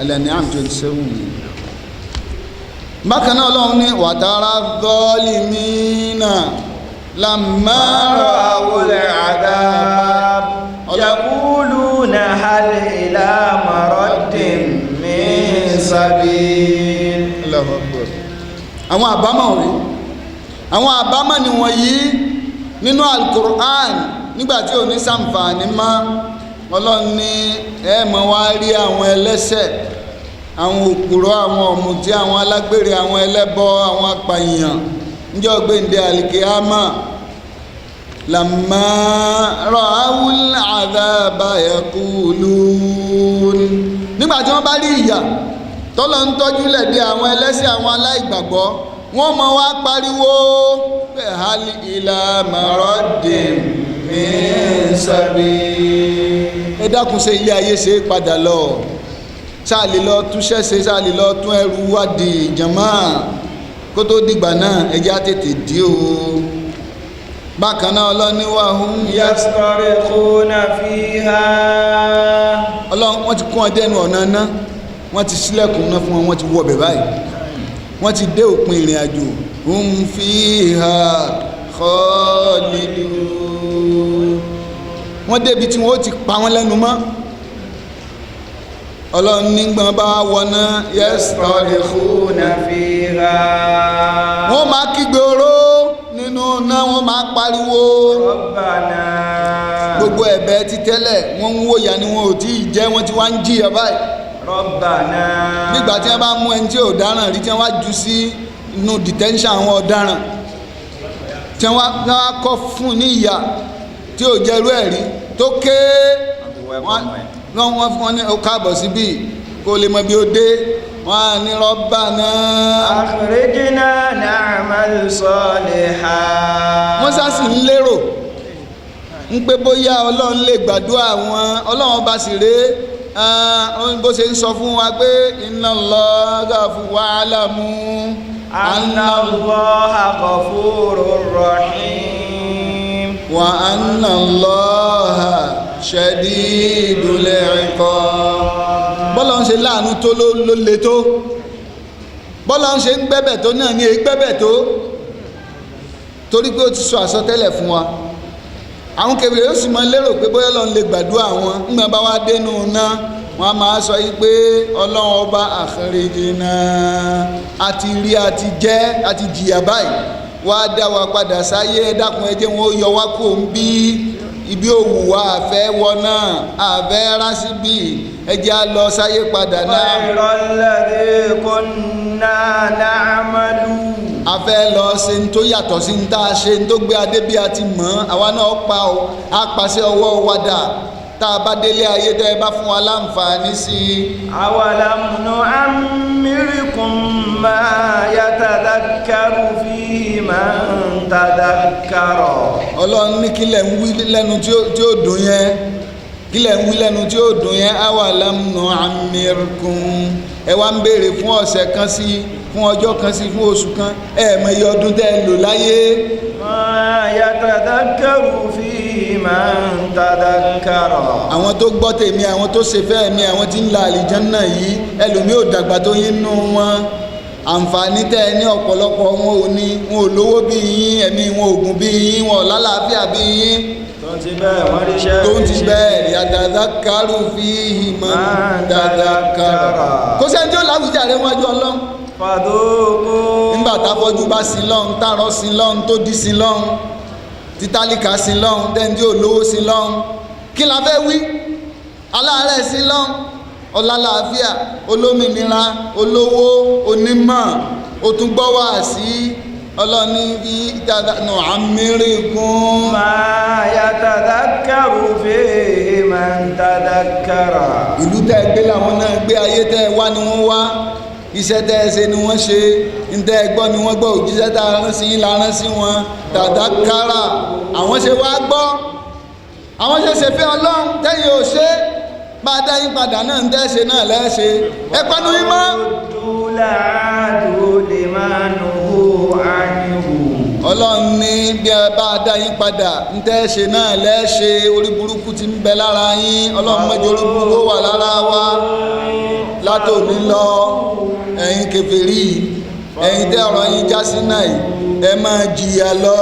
Al-An'am 27 bákan náà ọlọ́run ní wa tara dhalimina lamma ra'awul 'adhab yaquluna hal ila maraddin min sabil. Allahu Akbar. àwọn àbámọ̀ rí àwọn àbámọ̀ ni wọ̀nyí nínú Al-Qur'an nígbàtí ò ní ṣàǹfààní mọ́ ọlọ́run ní ẹ máa wá rí àwọn ẹlẹ́ṣẹ̀ àwọn òpùrọ́ àwọn ọ̀mùtí àwọn alágbèrè àwọn ẹlẹ́bọ àwọn apàyàn níjọ́ gbéǹde àlìkíyámà lamma ra'awul 'adhaba yaqulun nígbàtí wọ́n bá rí ìyà tọ́lọ́ ń tọ́jú lẹ̀ dé àwọn ẹlẹ́ṣẹ̀ àwọn aláìgbàgbọ́ wọ́n máa wá pariwo pé hal ila maraddin min sabil ẹ dákun ṣe ilé ayé ṣe padà lọ sáàlì lọ túnṣẹ́ ṣe sáàlì lọ tún ẹrù wádìí ìjàmá kó tó dìgbà náà ẹjẹ́ á tètè dí o bákan náà ọlọ́ni wà hum yastarikhuna fiha ọlọ́run wọ́n ti kún ọdẹ ẹnu ọ̀nà náà wọ́n ti ṣílẹ̀kùn náà fún wọn wọ́n ti wọ bẹ̀ báyìí wọ́n ti dé òpin ìrìn àjò hum fiha khalidun wọ́n débi tí wọ́n ti pa wọ́n lẹ́nu mọ́ ọlọ́run nígbà bá wọná yastarikhuna fiha wọ́n máa kígbe oró nínú náà wọ́n máa pariwo rabbana gbogbo ẹ̀bẹ̀ ti tẹ́lẹ̀ wọ́n ń wòyà ni wọn ò tí ì jẹ́ wọ́n ti wá ń jìyà báyìí rabbana nígbà tí wọ́n bá mú ẹni tí ò dáràn rí tí wọ́n wá jù sí inú detention àwọn ọ̀daràn tí wọ́n wá kọ́ fún ní ìyà tí ò jẹ́rú ẹ̀rí tó ké wọ́n fún wọn ní ó káàbọ̀ síbí kó lè mọ bí ó dé wọ́n á ní Rabbana akhrijna na'mal salihan wọ́n sásì ń lérò ń pé bóyá ọlọ́run lè gbàdúrà wọn ọlọ́run bá sì rèé bó ṣe ń sọ fún wa pé inna Allaha ghafurun wa'lamu anna Allaha ghafurur rahim wa anna Allaha shadidul iqab bọ́lá ń ṣe láàánú tó ló le tó bọ́lá ń ṣe ń gbẹ́bẹ̀ tó náà ní gbẹ́bẹ̀ tó torí pé ó ti sọ àsọtẹ́lẹ̀ fún wa àwọn kèfèrí yóò sì máa lérò pé bóyá Ọlọ́run lè gbàdúrà wọn nígbà bá wá dénú náà wọ́n á máa sọ yí pé Ọlọ́run ọba akhrijna àti rí àti jẹ́ àti jìyà báyìí wá dá wa padà sáyé dákun ẹ jẹ́ wọn ó yọ wá kó ń bí ibi òwú wa àfẹ́ wọ náà àfẹ́ rásíbì ẹ jẹ́ á lọ sáyé padà náà. ghayra alladhi kunna na'malu a fẹ́ lọ ṣe ń tó yàtọ̀ sí ń tá a ṣe ń tó gbé adé bí a ti mọ̀ àwa náà á pàṣẹ ọwọ́ wa dà tá a bá délé ayé tẹ́ ẹ bá fún wa láǹfààní sí i. awalam nu'ammirkum ma yatadhakkaru fihi man tadhakkara. ọlọ́run ní kílẹ̀ ń wí lẹ́nu tí ó dùn yẹn kílẹ̀ ń wí lẹ́nu tí ó dùn yẹn awalam nu'ammirkum ẹ wá ń béèrè fún ọ̀sẹ̀ kan sí fún ọjọ́ kan sí fún oṣù kan mọ iye ọdún tẹ́ ẹ lò láyé. ma yatadhakkaru fihi man tadhakkara. àwọn tó gbọ́ tèmi àwọn tó ṣe fẹ́ mi àwọn tí ń la àlìjánnà yìí ẹlòmíì ò dàgbà tó yín nú wọn àǹfààní tẹ́ ẹ ní ọ̀pọ̀lọpọ̀ wọn ò ní wọn ò lówó bí yín ẹ̀mí wọn ò gùn bí yín wọn ò lálàáfíà bí yín. tó ń ti bẹ́ẹ̀ yatadhakkaru fihi man tadhakkara. kò sẹ́ni tí ó láwùjáre wájú Ọlọ́run. fàdókò. nígbà táfọ́jú bá sin lọ́hùn tààrọ́ sin lọ́hùn tó dí sin lọ́hùn títálíkà sin lọ́hùn tẹ́ndí olówó sin lọ́hùn kí la fẹ́ wí aláàárẹ̀ sin lọ́hùn ọlálàáfíà olómìnira olówó onímọ̀ ó tún gbọ́ wá sí ọlọ́ni bí ìtàdánù àmìrìkún. máa yatadhakkaru fihi man tadhakkara. ìlú tẹ́ gbé làwọn náà gbé ayé tẹ́ wá ni wọ́n wá iṣẹ́ tẹ́ ẹ ṣe ni wọ́n ṣe ń tẹ́ ẹ gbọ́ ni wọ́n gbọ́ òjíṣẹ́ tá a rán sí yín la rán sí wọn tadhakkara àwọn ṣe wá gbọ́ àwọn ṣe fẹ́ Ọlọ́run tẹ́yìn ò ṣe bá a dá yín padà náà ń tẹ́ ṣe náà lẹ́ṣe ẹ panu yín mọ́. Ọlọ́run ní bí ẹ bá a dá yín padà ń tẹ́ ṣe náà lẹ́ṣe orí burúkú ti ń bẹ lára yín Ọlọ́run mọ́jọ orí burúkú wà lára wa látòní lọ ẹ̀yin kèfèrí ẹ̀yin tẹ́ ọ̀rọ̀ yín já sí náà ẹ máa jìyà lọ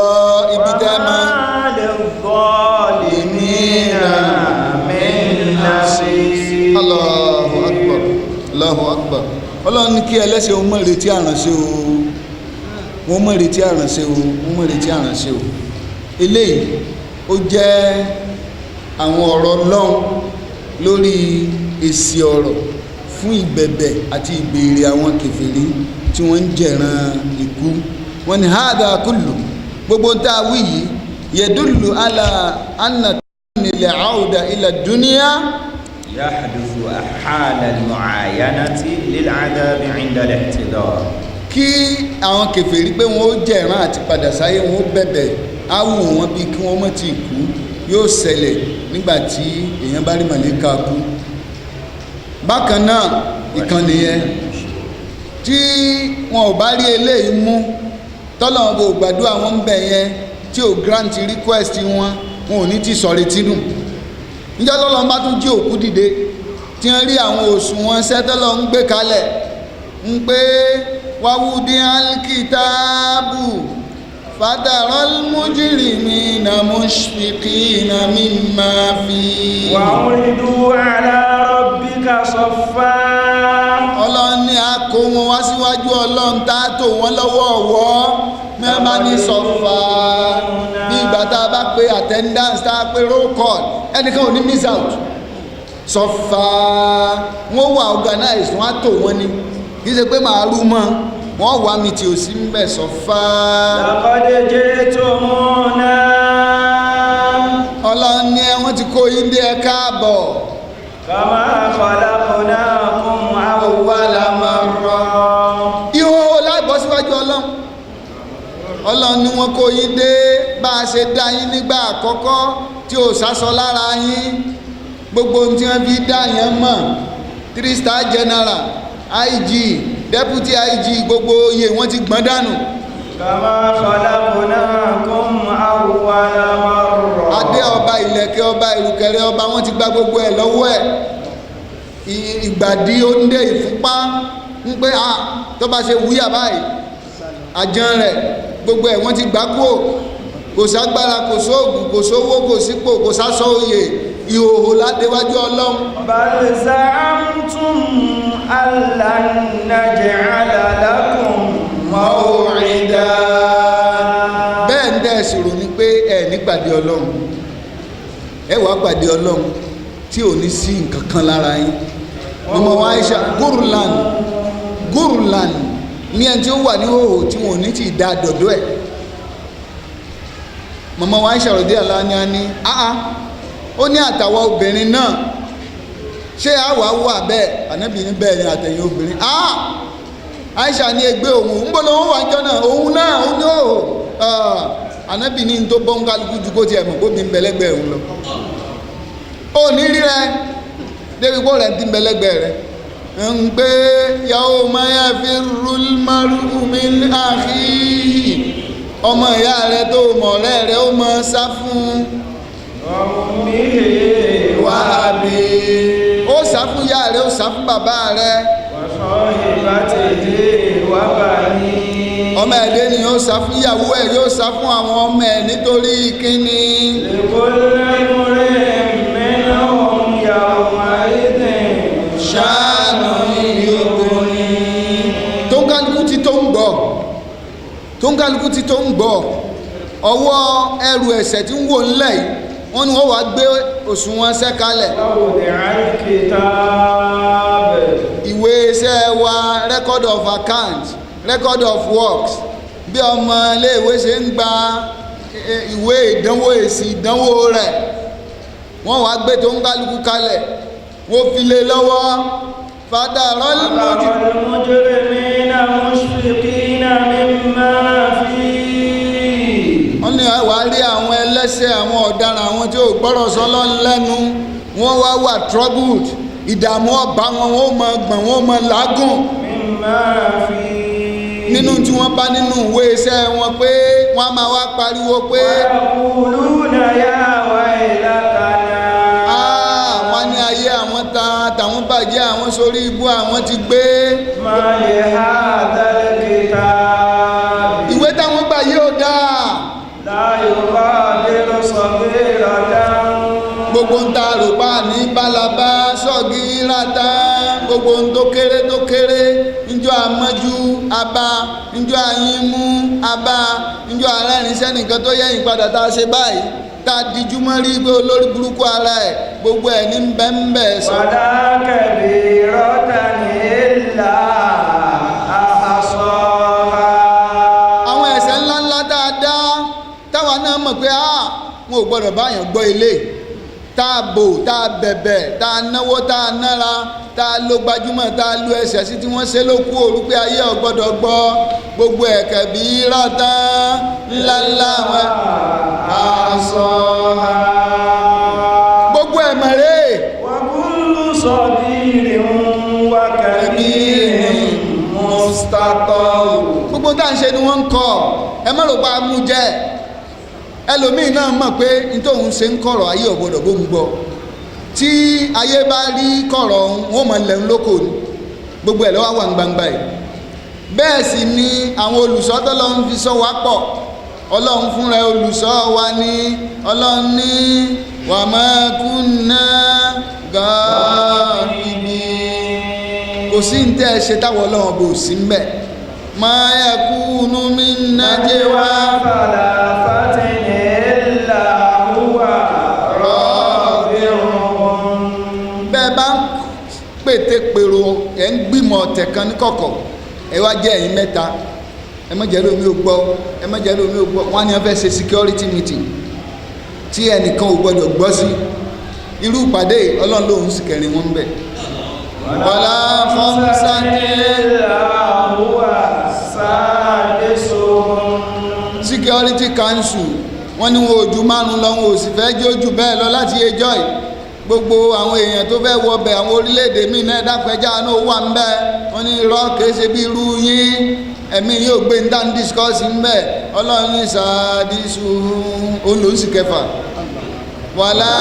ibi tẹ́ máa. Allahu akbar Allahu akbar Ọlọ́run ní kí ẹlẹ́ṣẹ̀ o mọ̀ retí àránṣẹ́ o wọ́n mọ̀ retí àránṣẹ́ o wọ́n mọ̀ retí àránṣẹ́ o eléyìí ó jẹ́ àwọn ọ̀rọ̀ Ọlọ́run lórí èsì ọ̀rọ̀ fún ìbẹ̀bẹ̀ àti ìbéèrè àwọn kèfèrí tí wọ́n ń jẹ̀ràn ikú wọ́n ní hádà kúlù gbogbo tá a wí yìí yẹ̀dúlù ala anna nílẹ̀ àwùdá ilẹ̀ dúníà yahduthu ahala al-mu'ayanati lil-'adabi 'inda al-i'tidar. kí àwọn kèfèrí pé wọ́n ó jẹ̀ràn àti padà sáyé wọn ó bẹ̀bẹ̀ á wù wọ́n bí kí wọ́n mọ̀ tí kú yóò ṣẹlẹ̀ nígbà tí èèyàn bá rí màlẹ́kà kú. bákan náà ìkànnì yẹn tí wọn ò bá rí eléyìí mú tọ́lọ́wọ́n bò gbàdúrà wọn ń bẹ̀ yẹn tí ò grant request wọn ò ní ti sọ̀rọ̀ tínú níjọ́ tọ́lọ́wọ́n bá tún jí òkú dìde tí wọ́n rí àwọn òṣùwọ̀n sẹ́tọ́lọ́ ń gbé kalẹ̀ ń pé wàwùdí alkitabu fatarol mujrimina mushfiqina mimma fi. wa uridu ala rabbika saffa. Ọlọ́run ní a kó wọn wá síwájú Ọlọ́run tá a tò wọ́n lọ́wọ́ ọ̀wọ́ mẹ́bàá ní sọ̀fà bí ìgbà tá a bá pe attendance tá a pe roll call ẹnìkan ò ní miss out sọ̀fà wọ́n wà organize wọ́n á tò wọ́n ni kì í ṣe pé màá rú mọ́ wọ́n wà mí tí ò sí ń bẹ̀ sọ̀fà. laqad ji'tumuna. Ọlọ́run ní wọ́n ti kó yín dé ẹ káàbọ̀. kama khalaqnakum awwala marra. ìhòòhò láìbọ́ síwájú Ọlọ́run. Ọlọ́run ní wọ́n kó yín dé bá a ṣe dá yín nígbà àkọ́kọ́ tí ò sásọ lára yín gbogbo ohun tí wọ́n fi dá yẹn mọ̀ 3-star general IG deputy IG gbogbo oyè wọ́n ti gbọ́n dànù. kama khalaqnakum awwala marra. adé ọba ìlẹ̀kẹ̀ ọba ìrùkẹ̀rẹ̀ ọba wọ́n ti gba gbogbo ẹ̀ lọ́wọ́ ẹ̀ ìgbàdí oúnjẹ ìfúnpá ń pé tó bá ṣe wúyà báyìí àjàn rẹ̀ gbogbo ẹ̀ wọ́n ti gbà kúrò kò ságbára kò sóògùn kò sówó kò sípò kò sásọ oyè ìhòòhò ládéwájú Ọlọ́run. bal za'amtum allan naj'ala lakum maw'ida. bẹ́ẹ̀ ń dẹ́ ṣòro ni pé ẹ̀ nípàdé Ọlọ́run ẹ wàá pàdé Ọlọ́run tí ò ní sí nǹkan kan lára yín ọmọ wa Aisha gurlan ní ẹni tí ó wà ní hòhò tí wọn ò ní ti dá dọ̀dọ̀ ẹ̀. màmá wa Aisha radiyallahu anha ní ó ní àtàwọn obìnrin náà ṣé àwa wà bẹ́ẹ̀ ànábì ní bẹ́ẹ̀ ni àtẹ̀yìn obìnrin Aisha ní ẹgbẹ́ òun ń bọ́ lọ́wọ́ wájọ́ náà òun náà ó ní hòhò ànábì ní tó bọ́ ń kálukú ju kó tiẹ̀ mọ̀ kó bí ń bẹ̀lẹ́gbẹ̀ òun lọ ó ní rí rẹ débi kó rẹ̀ ti ń bẹ̀lẹ́gbẹ̀ rẹ ń gbé yawma yafirrul mar'u min akhihi ọmọ ìyá rẹ tó mọ̀ ọ̀rẹ́ rẹ ó mọ sá fún wa abi ó sá fún ìyá rẹ ó sá fún bàbá rẹ ọmọ ẹ̀dẹ́ ni yóò sá fún ìyàwó ẹ̀ yóò sá fún àwọn ọmọ ẹ̀ nítorí kíni. ṣáànù yòókùnì tó ń kálukú ti tó ń gbọ́ ọwọ́ ẹrù ẹ̀ṣẹ̀ tí ń wò ńlẹ̀ yìí wọ́n ní wọ́n wá gbé òṣùwọ̀n ṣẹ́ kalẹ̀. ìwé iṣẹ́ wa record of account record of works bí ọmọ iléèwé ṣe ń gba ìwé ìdánwò èsì ìdánwò rẹ̀ wọ́n wá gbé tó ń kálukú kalẹ̀ wọ́n fi lé lọ́wọ́ fada al-mujrimina mushfiqina mimma fi. wọ́n ní wà á rí àwọn ẹlẹ́ṣẹ̀ àwọn ọ̀daràn àwọn tí ò gbọ́rọ̀ sọ́lọ́ lẹ́nu wọ́n wá wà troubled ìdààmú ọba wọn wọ́n mọ gbọ̀n wọ́n mọ làágùn nínú tí wọ́n bá nínú ìwé iṣẹ́ wọn pé wọ́n á máa wá pariwo pé yaquluna ya waylatana. wọ́n ní ayé àwọn tàwọn bàjẹ́ àwọn sórí ibú àwọn ti gbé. ma li hadhal kitab. ìwé táwọn gbà yóò dáa. la yughadiru saghiratan. gbogbo ń ta rògbà ní bálabá saghiratan gbogbo ń tó kéré njọ́ àmọ́jú abá njọ́ àyínmú abá njọ́ arẹ́rìn sẹ́nìkan tó yẹ̀yìn padà tá a ṣe báyìí tá a dijú mọ́ rí pé olórí burúkú ara ẹ̀ gbogbo ẹ̀ ní bẹ́ńbẹ́ sọ. wala kabiratan illa ahsaha. àwọn ẹ̀ṣẹ̀ ńláńlá dáadáa táwa náà mọ̀ pé wọn ò gbọ́dọ̀ báyàn gbọ́ ilé tá a bò tá a bẹ̀bẹ̀ tá a náwó tá a nára tá a lo gbajúmọ̀ tá a lo ẹsẹ̀ sí tí wọ́n ṣe ló kú òru pé ayé ò gbọ́dọ̀ gbọ́ gbogbo ẹ̀kẹ́ bí rátán ńláńlá wọn aṣọ gbogbo ẹ̀mọ̀rẹ́. wa kullu sagirin wa kabirin mustatar. gbogbo tá à ń ṣe ni wọ́n ń kọ́ ẹ má rò pa mú jẹ́ ẹlòmíì náà mọ̀ pé nítòhún ṣe ń kọ̀rọ̀ ayé ò gbọ́dọ̀ bó ń gbọ́ tí ayé bá rí kọ̀rọ̀ wọn mọ̀ lẹ́nu lóko ni gbogbo ẹ̀ lọ́wọ́ wà ń gbangba yìí bẹ́ẹ̀ sì ni àwọn olùṣọ́ tọ́lọ́run fi ṣọ́ wa pọ̀ ọlọ́run fúnra olùṣọ́ wa ní ọlọ́run ní wa ma kunna ghaibin kò sí ní tẹ́ ẹ ṣe táwọn ọlọ́run bò sí ń bẹ̀ ma yakunu min najwa thalathatin illa huwa rabi'uhum. bẹ́ẹ̀ bá ń pètèpèrò ẹ̀ ń gbìmọ̀ ọ̀tẹ̀ kan ní kọ̀kọ̀ ẹ wá jẹ́ ẹ̀yin mẹ́ta ẹ má jẹ́ lómi ò gbọ́ ẹ má jẹ́ lómi ò gbọ́ wọ́n á ní wọ́n fẹ́ ṣe security meeting tí ẹnìkan ò gbọ́dọ̀ gbọ́ sí irú ìpàdé ọlọ́run lòun sì kẹrin wọn bẹ̀. wàlá security council wọ́n ní wọn ò ju márùn lọ wọn ò sì fẹ́ jẹ́ ojú bẹ́ẹ̀ lọ láti ẹjọ́ yìí gbogbo àwọn èèyàn tó fẹ́ wọ bẹ̀ àwọn orílẹ̀-èdè míì náà dápẹ́já náà wà ń bẹ́ wọ́n ní irọ́ kìí ṣe bí irú yín ẹ̀mí yóò gbé ń dán discourse ń bẹ̀ ọlọ́run ní sàdísù òun ló ń sì kẹfà wàlá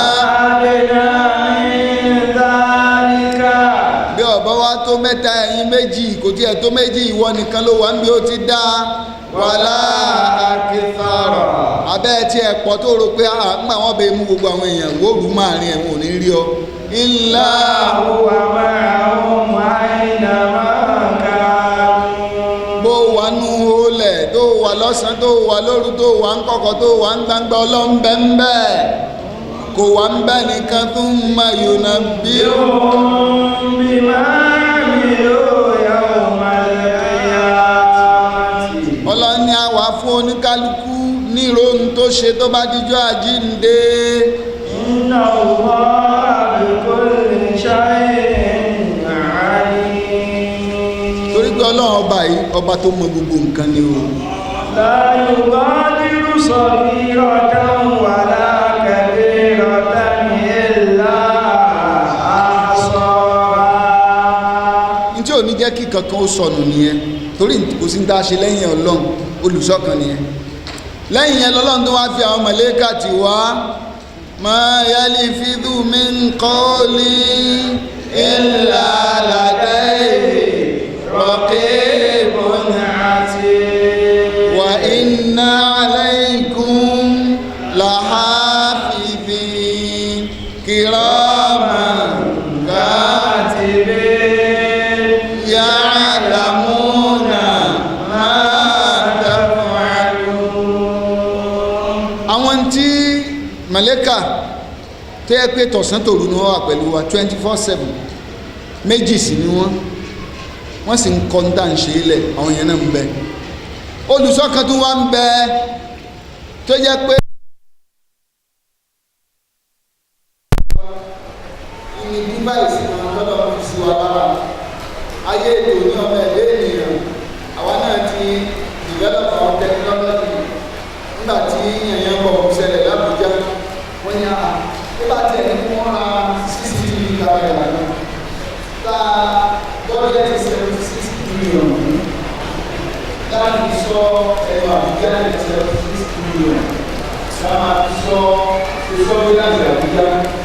bí ọ̀bọ wa tó mẹ́ta ẹ̀yin méjì kò tí ẹ̀ tó méjì ìwọ nìkan ló wà ń bí ó ti dá wàlá akithara abẹ́ tí ẹ̀ pọ̀ tó rò pé àgbà wọn bẹ mú gbogbo àwọn èèyàn wóòrù máa rin ẹ̀wọ̀n ò ní rí ọ illa huwa ma'ahum aynama kanu. bó wà nú olẹ̀ tó wà lọ́sàn tó wà lóru tó wà ń kọ̀kọ̀ tó wà ń gbangba ọlọ́mbẹ́ńbẹ́ kò wà ń bẹ́ nìkan thumma yunabbihum bima amilu yawmal qiyamah. ṣe tó bá dijọ́ àjíǹde. Inna Allaha bi kulli shay'in alim. torí pé ọlọ́run ọba yìí ọba tó mọ gbogbo nǹkan ni o. La yughadiru saghiratan wala kabiratan illa ahsaha. ní tí ò ní jẹ́ kí kankan ó sọnù nìyẹn torí kò sí ní tá a ṣe lẹ́yìn ọlọ́run olùṣọ́kan nìyẹn. lẹ́yìn yẹn lọ́lọ́run tó wá fi àwọn màláíkà tì wá ma yalfidhu min qawlin illa ladayhi raqibun atid wa inna alaykum lahafidhin kiraman katibin ya'lamuna ma taf'alun. àwọn tí màláíkà tó yẹ pé tọ̀sán tòru ni wọ́n wà pẹ̀lú wa 24/7 méjì sí ni wọ́n sì ń kọ́ ń dá ń ṣe ilẹ̀ àwọn yẹn náà ń bẹ olùṣọ́kan tó wá ń bẹ tó jẹ́ pé ìní báyìí sí wọn lọ́dọ̀ fi sí wa lára ayé ètò ní ọmọ ẹ̀dẹ́ ènìyàn àwa náà ti develop our technology nígbà tí yẹ̀yẹ́ bọ̀ ṣẹlẹ̀ l'Ábùjá wọ́n ní àà nígbà tí ẹni fún wọn ra CCTV camera náà ta lọ́dẹ̀ ti 76 million láti sọ ẹ̀rọ Àbújá ní 76 million láti sọ ìsọ́gbé láti Àbújá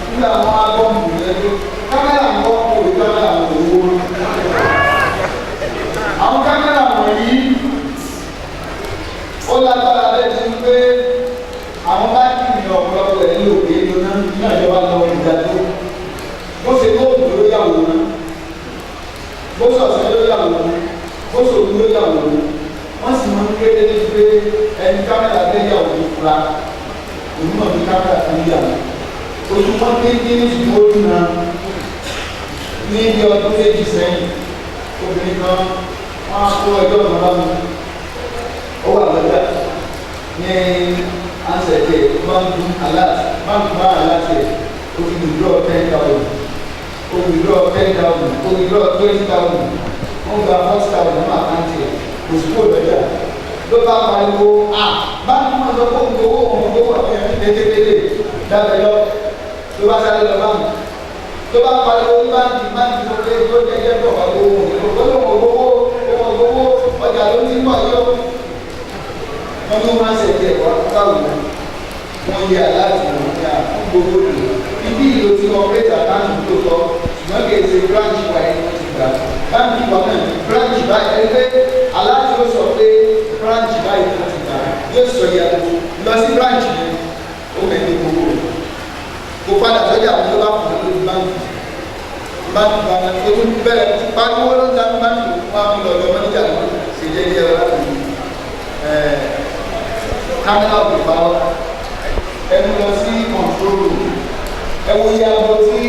nígbà wọn agbọ́mù lẹ́gbẹ́ kámẹ́rà ń wọ́n kò rí kámẹ́rà ń owó àwọn kámẹ́rà wọ̀nyí ó lágbára lẹ́tí pé àwọn báńkì ní ọ̀pọ̀lọpọ̀ ẹ̀ ní òkè lóná ní àjọba lọ ìdádó bó ṣe lóògùn ló yàwó ná bó sọ̀sẹ̀ ló yàwó ná bó ṣòwò ló yàwó ná wọ́n sì máa ń kéde ní pé ẹni kámẹ́rà gbé yàwó ní fura onímọ̀ ní kámẹ́rà tó yàwó oṣù wọn kéde ní ìṣòwò náà ní ibi ọdún méjì sẹ́yìn obìnrin kan wọ́n á kó ẹjọ́ kan bá mi ó wà lọ́jà ní ansẹ̀tẹ̀ báńkì aláàtì báńkì bá aláàtì ó fi withdraw 10,000 ó withdraw 10,000 ó withdraw 20,000 wọ́n gba 4,000 ní àkáǹtì ẹ̀ kò sí kó lọ́jà ló bá pariwo báńkì máa lọ kó gbowó òun gbowó ọ̀fẹ́ tètè dábẹ́ lọ ló bá sáré lọ báńkì tó bá pariwo ní báńkì tó lé tó jẹ́jẹ́ bọ̀ wá gbowó òun gbowó ọjà ló ti pọ̀ yọ wọ́n ní wọ́n ṣe jẹ́ wọ́n káwé wọ́n yẹ aláàtì wọn ní àgbogbo rẹ̀ ibi ìlò tí wọ́n pè tà báńkì tó tọ́ ṣùgbọ́n kì í ṣe branch wa ẹni wọ́n ti gbà báńkì wa náà branch báyìí ẹni pé aláàtì ó sọ pé branch báyìí wọ́n ti gbà yóò sọ ìyàtọ̀ lọ sí branch yẹn ó bẹ̀rẹ̀ gbogbo rẹ̀ kó padà sọ́jà àwọn tó bá fún un lórí báńkì bá ewu bẹ̀rẹ̀ pariwo ló ń ta báńkì wọn á mú lọ lọ mọ́níjà lọ ṣe jẹ́jẹ́ ọlọ́run kámẹ́rà òkè pàwọ́ ẹnu lọ sí kọ̀ǹtóró ẹwọ iye aago tí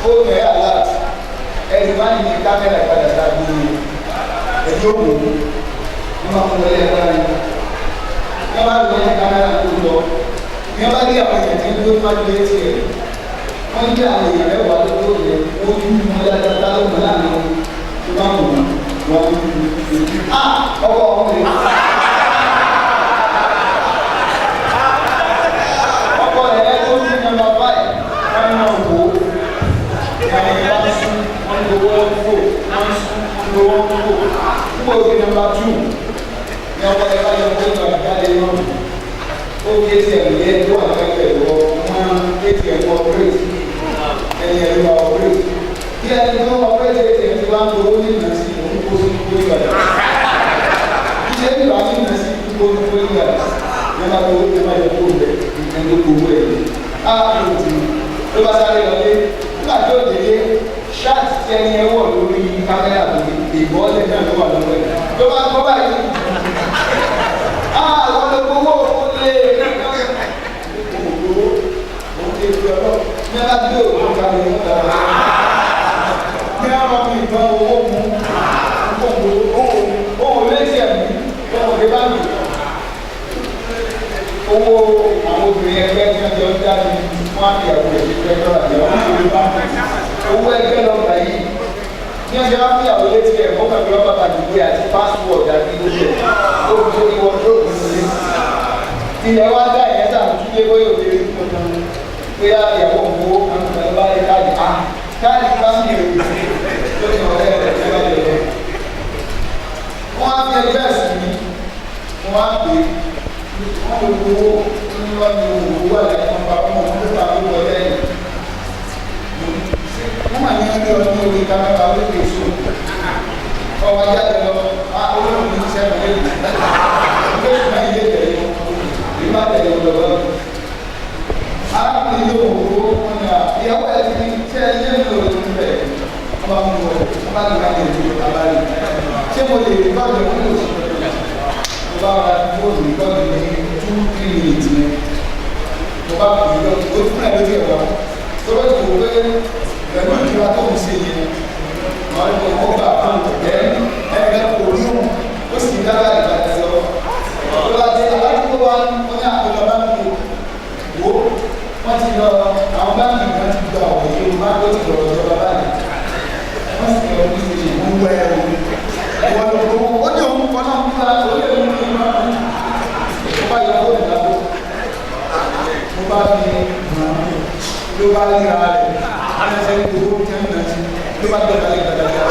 ó mẹ́ alert ẹni wá ní kámẹ́rà ìpadà sáájú ẹjọ́ òwò ní wọn fún lọlé ẹgbẹ́ rẹ ní wọn bá lọ ní kámẹ́rà tó lọ ní wọn bá rí àwọn èèyàn tí ń ló má gbé tiẹ̀ wọn ní àwọn èèyàn mẹ́wàá tó tó yẹ ó yú wọn dáadáa ló mọ láàrin tó bá wọn wọn ọkọ ọhún rẹ. Number 2, ní ọkọ̀ ẹ̀ka yọ pé ìgbà ìjáde náà ó kí ATM yẹ tó wà lẹ́gbẹ̀ẹ́ lọ wọ́n ATM operate ẹni ẹ̀rọ wa operate kí ẹni tó operate ATM ti wá ń gbowó ní ìgbà sí òun kó sí gbogbo ìgbà yà kí ṣe ìgbà sí ìgbà sí gbogbo ìgbà yà nígbà tó ó máa yẹ kó bẹ̀ ẹni tó gbowó ẹ̀ á kò tì ló bá sáré lọlé nígbà tó délé ṣáàtì tí ẹni ẹ wọ̀ lórí kámẹ́rà lórí ìbọ́lẹ̀ náà ló wà lọ́wọ́ ẹ̀ ló bá gbọ́ báyìí àwọn olùgbòwò olè ògbòwò òkè ìjọba ní aláàbí òkú kàwé ọ̀dà ní àwọn ọmọ ìgbà owó mú ohun létí ẹ̀mí ohun lè bá mi owó àwọn obìnrin ẹgbẹ́ tí wọ́n jọ ń dá ní wọ́n á fi àwọn èdè ẹgbẹ́ àjọ owó ẹgbẹ́ lọ́gbà yìí ní ọjọ́ wá fìyàwó létí ẹ̀ mọ́ pẹ̀lú ọba bàdìgbé àti pásítọ̀tì àti gbogbo ẹ̀ ó fi sórí wọn tó kù sílé ilẹ̀ wá dá ìyẹn sàn tún lé bóyá òde rí tuntun pé ìyàwó òwò àwọn bá lè káàdì káàdì bá ń bèrè tó ti wọlé rẹ̀ tó bá lè lọ. Wọ́n á fi ẹgbẹ́ ẹ̀sìn mi wọ́n á pè wọ́n lè gbowó wọ́n ní owó àti ọmọ ọmọ tó bá tó wọlé ẹ̀. Wọ́n máa ní ẹgbẹ́ ọdún orí kámẹ́rà olóògbé ìṣó ọwọ́ ajáde lọ olóògbé iṣẹ́ ìwé ìgbésùn ilé tẹ̀lé ìgbà tẹ̀lé ọlọ́wọ́. Arákùnrin yóò wò ó wọn ni ìyàwó ẹ̀ ti ní ṣé ilé mi ò tún bẹ̀ ọba mú wọ̀ ọba ní ká lè dúró abáyé ṣé mo lè rí báyìí wọ́n lè sọ mo bá wà fóònù ìgbọ́dọ̀ ní 2-3 minutes ní mo bá kù í lọ tó fún ẹ̀ lójú ẹ̀wà tó bá ti wò pé pẹ̀lú ìtura tó ń ṣe yẹn wọ́n ní kó gbà fún ẹ̀ẹ́dẹ́gbẹ́ kò rí òun ó sì ń dábàá ìgbà lọ tó bá ti aládùúgbò wa ní àpèjọ bá ń wò wọ́n ti lọ àwọn báńkì kan ti gba ọ̀rọ̀ yìí máa ń lọ́tì lọ́rọ̀ ìjọba báyìí wọ́n sì lọ bí ṣe ń wẹ́ ẹ̀wọ̀n lọ́wọ́ ó ní òun kọ́ náà nípa orí ẹ̀rọ ní ìlú náà mo bá yọ fóònù lábọ́ mo bá fi ló bá ríra rẹ̀ ẹsẹ̀ gbogbo tí wọ́n ń rántí ló bá gbọ́dọ̀ lè gbọ́dọ̀ gbà.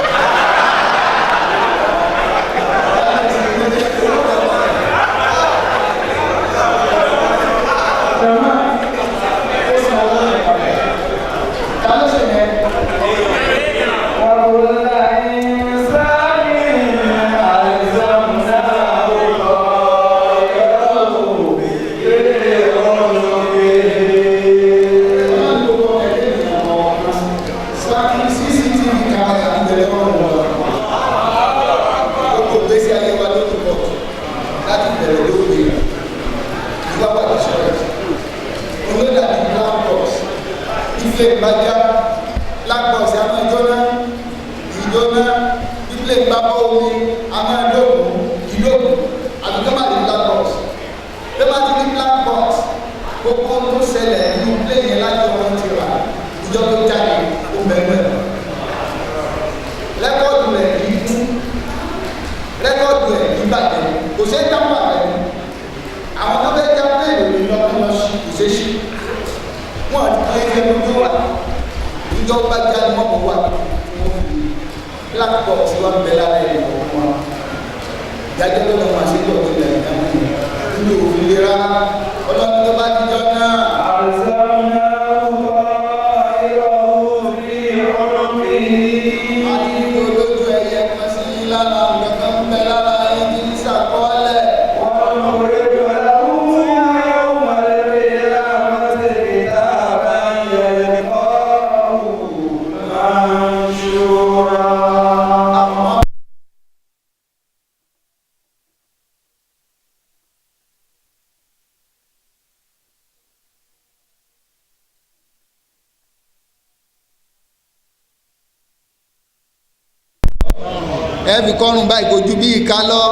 ẹ̀fì kọrùn báyìí kò ju bí ìka lọ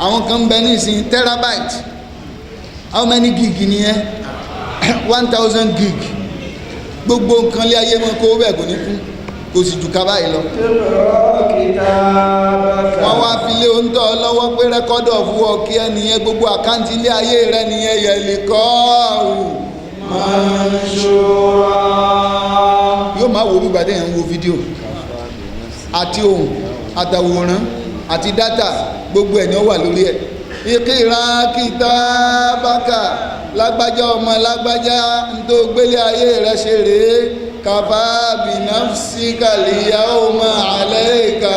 àwọn kan ń bẹ ní ìsìn terabyte how many gig ni ẹ 1000 gig gbogbo nǹkan lé ayé wọn kó bẹ́ẹ̀ kò ní kú kò sì jù ká báyìí lọ. wọ́n wá fi lé oúnjẹ lọ́wọ́ pé record of work ẹ nìyẹn gbogbo àkáǹtì ilé ayé rẹ nìyẹn yẹ lè kọ́ yóò máa wo gbígbà tẹ̀yàn ń wo fídíò àti ohùn àtàwòrán àti dátà gbogbo ẹ̀ ni ó wà lórí ẹ̀. ìkìrà kìtàbákà lágbájá ọmọ lágbájá ń tó gbélé ayé rẹ̀ ṣe rèé kàfà bìnàfsíkà liyawma alayka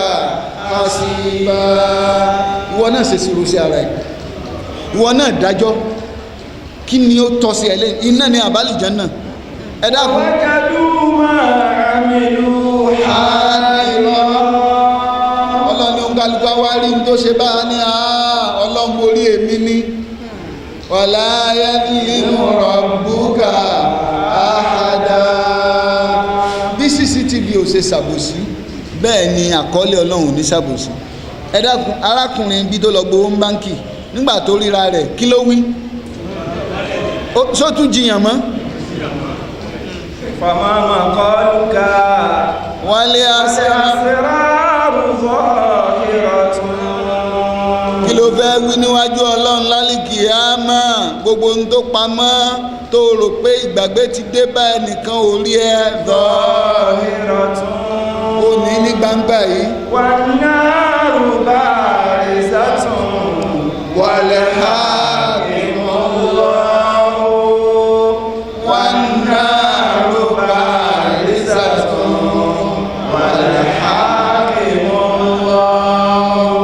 hasiba. ìwọ náà ṣe sírò sí ara ẹ̀ ìwọ náà dájọ́ kí ni ó tọ́ sí ẹ lẹ́yìn iná ni àbálìjẹ́ náà ẹ dákun. wajadu ma amilu kálukú wá rí tó ṣe bá ní ọlọ́mọ orí èmi ní wala yadhlimu rabbuka ahada. bí CCTV ò ṣe ṣàbòsí bẹ́ẹ̀ ni àkọọ́lẹ̀ ọlọ́run ò ní ṣàbòsí. ẹ dákun arákùnrin bí tó lọ gbowó ń báńkì nígbà tó ríra rẹ̀ kí ló wí ṣó tún jiyàn mọ́. fama maqaluka wálé asraru zahiratun. kí ló fẹ́ wí níwájú ọlọ́run lálìkì àmà gbogbo ohun tó pamọ́ tó rò pé ìgbàgbé ti dé bá ẹnìkan ò rí ẹ zahiratun. ó ní ní gbangba yìí. wan naru barizatun wal hakimu Allahu. wan naru barizatun wal hakimu Allahu.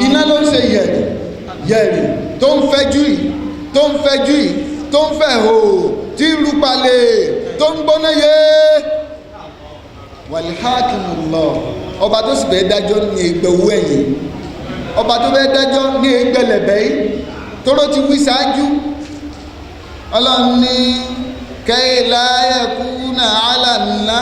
iná ló ń ṣe yẹ̀rì tó ń fẹ́jú yìí tó ń fẹ́jú yìí tó ń fẹ́ hò tí ń rúpalẹ̀ tó ń gbóná yé wàlíhákìmùlọ ọba tó sì fẹ́ dájọ́ ní ìgbẹ̀wó ẹ̀yìn ọba tó fẹ́ dájọ́ ní ìgbẹ̀lẹ̀bẹ̀ yìí tóró ti wí ṣáájú ọlọ́run ní kẹ́ìlá ẹ̀kúnà àlànà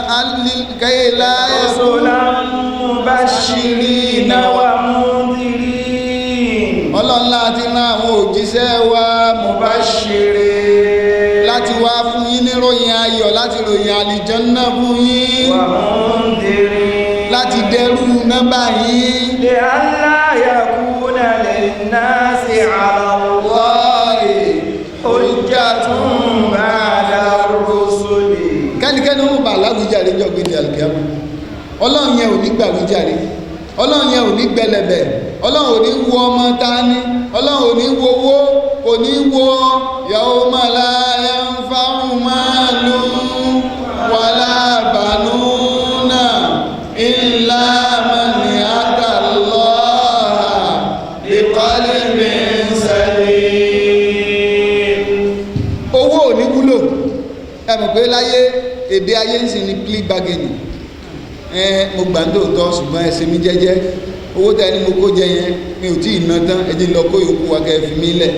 kẹ́ìlá rasulan mubashirina wa mundhirin. ọlọ́run láti rán àwọn òjíṣẹ́ wa mubashirin láti wá fún yín níròyìn ayọ̀ láti ròyìn àlìjánnà fún yín wa mundhirin láti dẹrù nọ́mbà yín li alla yakuna linnasi ala Allahi hujjatun ba'da ar-rusuli. kẹ́nikẹ́ni ó bà láwùjáre jọ gbé ní alìkíyàmá ọlọ́run yẹn ò ní gbà wíjàre ọlọ́run yẹn ò ní gbẹlẹ̀bẹ̀ ọlọ́run ò ní wo ọmọ tání ọlọ́run ò ní wo owó kò ní wo yawma la yanfa'u malun wala banuna illa man ata Allaha biqalbin salim. owó ò ní wúlò ẹ mọ̀ pé láyé èdè ayé ń sìn ní plea bargaining mo gbà ń dòótọ́ ṣùgbọ́n ẹ ṣe mí jẹ́jẹ́ owó tẹ́ ní mo kó jẹ yẹn mi ò tí ì ná tán ẹ jẹ́ lọ kó yòókù wa kẹ́ fi mí lẹ̀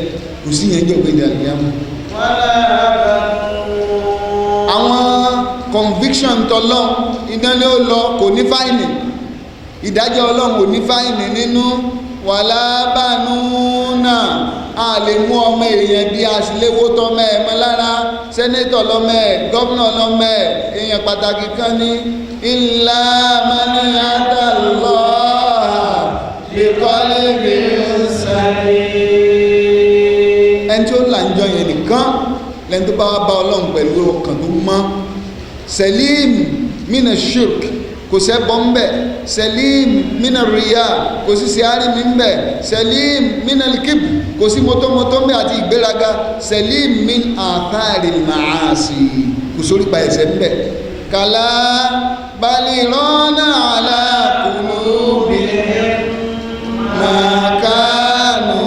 kò sí yẹn jọ gbé dàgbéyàmù. àwọn conviction tọlọ́ ìdánlẹ́ ó lọ kò ní fáìnì ìdájọ́ ọlọ́run kò ní fáìnì nínú wàlá bánú náà a lè mú ọmọ èèyàn bí a sì léwó tọ́mọ ẹ̀ mọ́ lára sẹ́nétọ̀ lọ́mọ ẹ̀ gọ́vnà lọ́mọ ẹ̀ èèyàn pàtàkì kan ní illa man ata Allah bi qalbin salim. ẹni tí ó là ń jọ yẹn nìkan lẹ́ni tó bá wá bá ọlọ́run pẹ̀lú ọkàn tó mọ́ salim mina shirk kò sẹ́bọ̀ ń bẹ̀ salim mina riya kò sí sí àrími ń bẹ̀ salim mina likib kò sí mọ́tọ́mọ́tọ́ ń bẹ̀ àti ìgbéraga salim min athari maasi kò sórí pa ẹ̀ṣẹ̀ ń bẹ̀ kàlá balirọ́nà aláàkùnlóbìnrin màkánù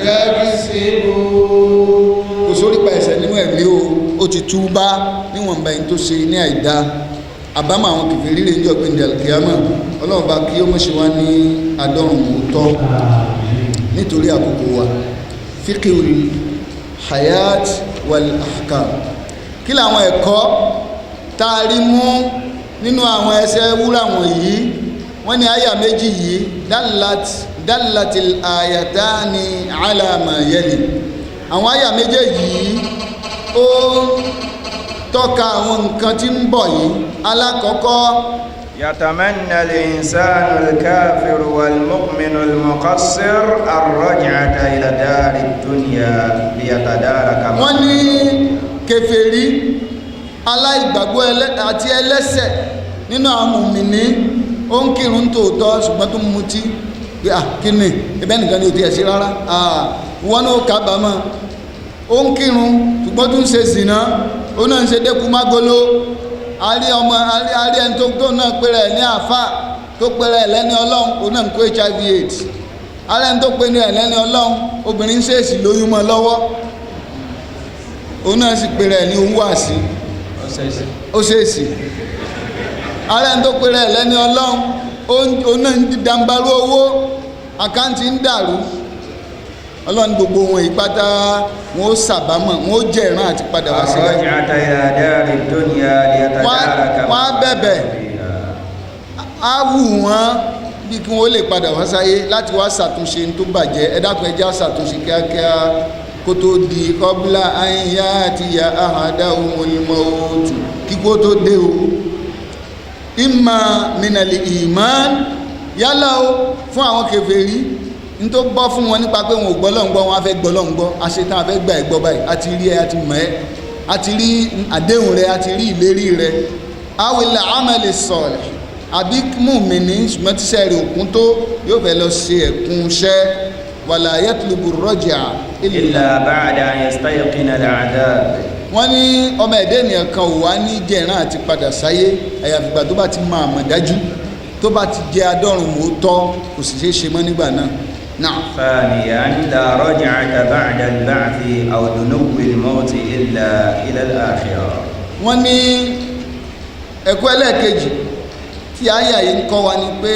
yẹ́gísíbò kò sórí pa ẹ̀ṣẹ̀ nínú ẹ̀mí ó ti túbá níwọ̀nba ẹni tó ṣe ní àìdá àbámọ̀ àwọn kìfèrí rẹ̀ ní ọ̀gbìn ìdàlùkìyàmọ̀ ọlọ́run bá kí ó mọ̀ ṣe wá ní àdọ́rùn òótọ́ nítorí àkókò wa fíkìl hayat wal ahkam kí làwọn ẹ̀kọ́ tá a rí mú nínú àwọn ẹsẹ̀ wúrà wọ̀nyí wọ́n ní àyà méjì yìí dallatil ayatani ala ma yali àwọn àyà méjèèjì yìí ó tọ́ka àwọn nǹkan tí ń bọ̀ yìí alákọ̀ọ́kọ́ يتمنى الإنسان الكافر والمؤمن المقصر الرجعة إلى دار الدنيا ليتدارك wọ́n ní kèfèrí aláìgbàgbọ́ àti ẹlẹ́ṣẹ̀ nínú àwọn mùmìnì ó ń kírun tòótọ́ ṣùgbọ́n tó ń mutí pé kíni ẹbẹ́ nìkan ni ò ti ẹ̀ sí rárá wọ́n ní ó kábàámọ̀ ó ń kírun ṣùgbọ́n tó ń ṣe zìnà ó náà ń ṣe dẹ́kun mágolo àrí ẹni tó náà pèrè ní àfà tó pèrè lẹ́ni ọlọ́run ó náà ń kó HIV/AIDS àrí ẹni tó pèrè lẹ́ni ọlọ́run obìnrin ń ṣèèṣì lóyún mọ́ lọ́wọ́ ó náà sì pèrè ní òun wà sí ó ṣèèṣì àrí ẹni tó pèrè lẹ́ni ọlọ́run ó náà ń dàǹbarú owó àkáǹtì ń dàrú ọlọ́run gbogbo wọn ìpátá wọn ó sàbámọ̀ wọn ó jẹ́ ìran àti padà wá sílẹ̀ wọ́n á bẹ̀bẹ̀ á wù wọ́n bí kí wọ́n lè padà wá sáyé láti wá ṣàtúnṣe tó bàjẹ́ ẹ dákun ẹ jẹ́ á ṣàtúnṣe kíákíá kó tó di qabla an ya'tiya ahadahumul maut kí kó tó dé o imma minal iman yálà o fún àwọn kèfèrí ní tó bọ́ fún wọn nípa pé wọn ò gbọ́lọ́ngbọ́ wọn á fẹ́ gbọ́lọ́ngbọ́ aṣetán afẹ́ gbà ẹ̀gbọ́ báyìí àti rí ẹ àti mọ̀ ẹ́ àti rí àdéhùn rẹ àti rí ìlérí rẹ awil amali salih àbí mùmínì ṣùgbọ́n tíṣẹ́ rẹ̀ òkun tó yóò fẹ́ lọ ṣe ẹ̀kún iṣẹ́ wala yatlubu raj'a illa ba'da an yastayqina al-'adab. wọ́n ní ọmọ ẹ̀dẹ́ ènìyàn kan ò wá ní jẹ̀rán àti padà sáyé àyàfìgbà tó bá ti máa mọ̀ dájú tó bá ti jẹ́ adọ́rùn mọ́tọ́ kò sì ṣeé ṣe mọ́ nígbà náà. نعم. ثانيا لا رجعة بعد البعث أو دنو الموت إلا إلى الآخرة. wọ́n ní ẹ̀kọ́ ẹlẹ́ẹ̀kejì tí àyà yìí ń kọ́ wa ni pé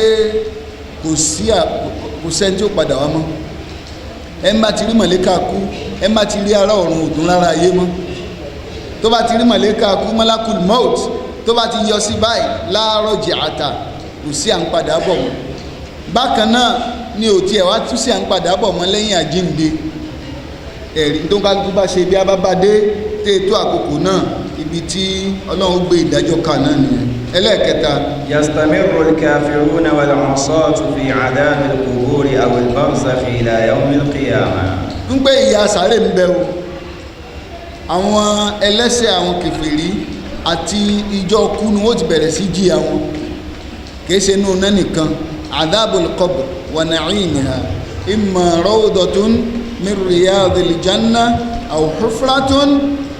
kò sẹ́ni tí ó padà wá mọ́ ẹ má ti rí mọ̀lẹ́kà kú ẹ má ti rí ara ọ̀run òdùn lára ayé mọ́ tó bá ti rí mọ̀lẹ́kà kú malakul maut tó bá ti yọ sí báyìí la raj'ata kò sí à ń padà bọ̀ mọ́ bákan náà ní òtí ẹ̀ wá tún sí à ń padà bọ̀ mọ́ lẹ́yìn àjínde ẹ̀rí tó ń kálukú bá ṣe bí abábádé tẹ́ ètò àkókò náà ibi tí ọlọ́run gbé ìdájọ́ kan náà nìyẹn. ẹlẹ́ẹ̀kẹta. yastamirru al-kafiruna wal-'usatu fi 'adhabi al-quburi aw al-barzakhi ila yawmi al-qiyamah. ń pé ìyà sàárè ń bẹ o àwọn ẹlẹ́ṣẹ̀ àwọn kèfèrí àti ìjọ kú ni wọ́n ti bẹ̀rẹ̀ sí jìyà wọn kìí ṣe inú náà nìkan adhabul qabr wa na'imiha imma rawdatun min riyadil janna aw hufratun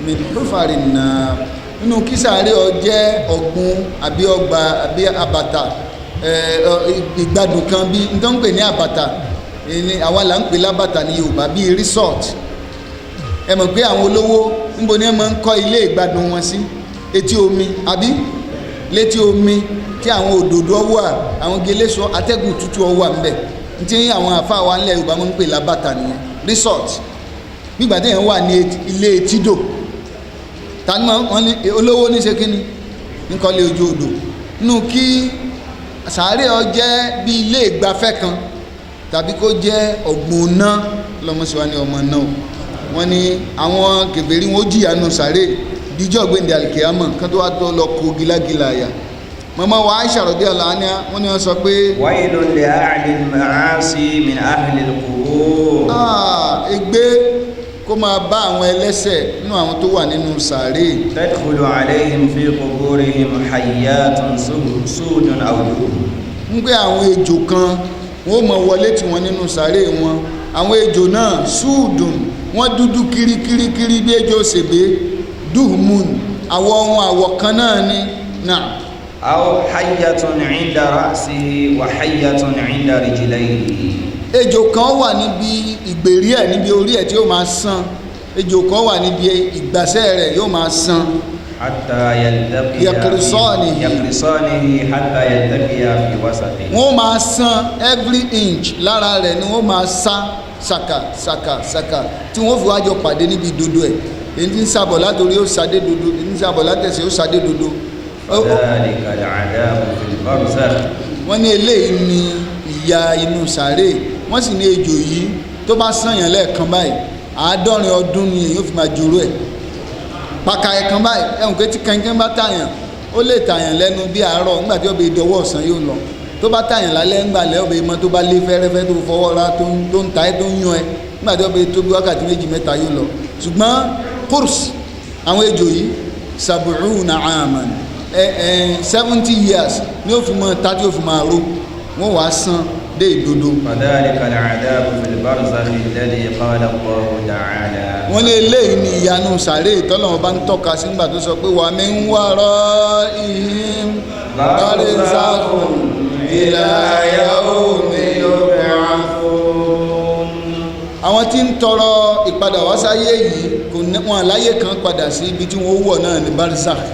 min hufarin nar nínú kí sàárè ó jẹ́ ọ̀gbun àbí ọgbà àbí àbàtà ìgbádùn kan bí n tó ń pè ní àbàtà àwa là ń pè lábàtà ní Yorùbá bíi resort ẹ mọ̀ pé àwọn olówó níbo ni ẹ máa ń kọ́ ilé ìgbádùn wọn sí etí omi àbí létí omi tí àwọn òdòdó ọwọ́ àwọn geléṣọ atẹ́gùn tútù ọwọ́ àmbẹ̀ tí àwọn àfáà wa ńlẹ̀ Yorùbá máa ń pè lábàtà nìyẹn resort nígbà tí èèyàn wà ní ilé etídò tani wọn ní olówó ní ṣe kíni nǹkan lè ojú odò nínú kí sàárè ó jẹ́ bí ilé ìgbafẹ́ kan tàbí kó jẹ́ ọ̀gbun náà lọ́mọ́síwá ní ọmọ náà wọ́n ní àwọn kèfèrí wọn ó jìyà nù sàárè díjọ́ gbẹ̀ndẹ̀ àlìkèyàmọ̀ kan tó wá tó lọ kó gílágílà àyà mọ́mọ́ wa Aisha radiyallahu anha wọ́n ní wọ́n sọ pé waylun li ahli al-ma'asi min ahli al-qubur. ègbé kó máa bá àwọn ẹlẹ́ṣẹ̀ nínú àwọn tó wà nínú sàárè. tadkhulu alayhim fi quburihim hayyatun sudun aw duhun. ń pé àwọn ejò kan wọ́n mọ̀ wọlé tí wọ́n nínú sàárè wọn àwọn ejò náà sùdùn wọ́n dúdú kirikirikiri bí ejò ṣègbè duhmun àwọ̀ ohun àwọ̀ kan náà ni náà. aw hayyatun 'inda ra'sihi wa hayyatun 'inda rijlayhi. ejò kan wà níbi ìgbèrí ẹ̀ níbi orí ẹ̀ tí ó máa sán ejò kan wà níbi ìgbàsẹ̀ rẹ̀ yóò máa sán. hatta yaltaqiya yaqrisanihi hatta yaltaqiya fi wasatihi. wọ́n máa sán every inch lára rẹ̀ ni wọ́n máa sá saka tí wọ́n fi wájọ pàdé níbi dodo ẹ̀ èyí tí ń sàbọ̀ látòrí ó sàdé dodo èyí tí ń sàbọ̀ látẹ̀sẹ̀ ó sàdé dodo. dhalika al-'adhabu fil barzakh. wọ́n ní eléyìí ni ìyà inú sàárè wọ́n sì ní ejò yìí tó bá sànyàn lẹ́ẹ̀kan báyìí 70 ọdún ni èyí ó fi máa jòrò ẹ̀ pàkà ẹ̀kan báyìí ẹ̀hùn pé tí kankan bá tàyàn ó lè tàyàn lẹ́nu bí àárọ̀ nígbà tí ó bẹ ìdọwọ́ ọ̀sán yóò lọ tó bá tàyàn lálẹ́ ńgbà lẹ́ ọbẹ̀ ìmọ̀ tó bá lé fẹ́rẹ́fẹ́ tó fọwọ́ ra tó ń ta ẹ́ tó ń yún ẹ nígbà tí ó bẹ tó bí wákàtí 2-3 yóò lọ ṣùgbọ́n kurs àwọn ejò yìí 70 aman 70 years ni ó fi mọ́ ta tí ó fi máa ro wọ́n wàá san dé ìdodo. fadhalika al-'adhabu fil barzakhi alladhi qala Allahu ta'ala. wọ́n lé eléyìí ní ìyanu sàárè ìtọ́lọ́wọ́n bá ń tọ́ka sí nígbà tó sọ pé wa min wara'ihim barzakhun ila yawmi yub'athun. àwọn tí ń tọrọ ìpadà wá sáyé yìí kò ní wọn àláyé kan padà sí ibi tí wọ́n wọ̀ náà ní barzakh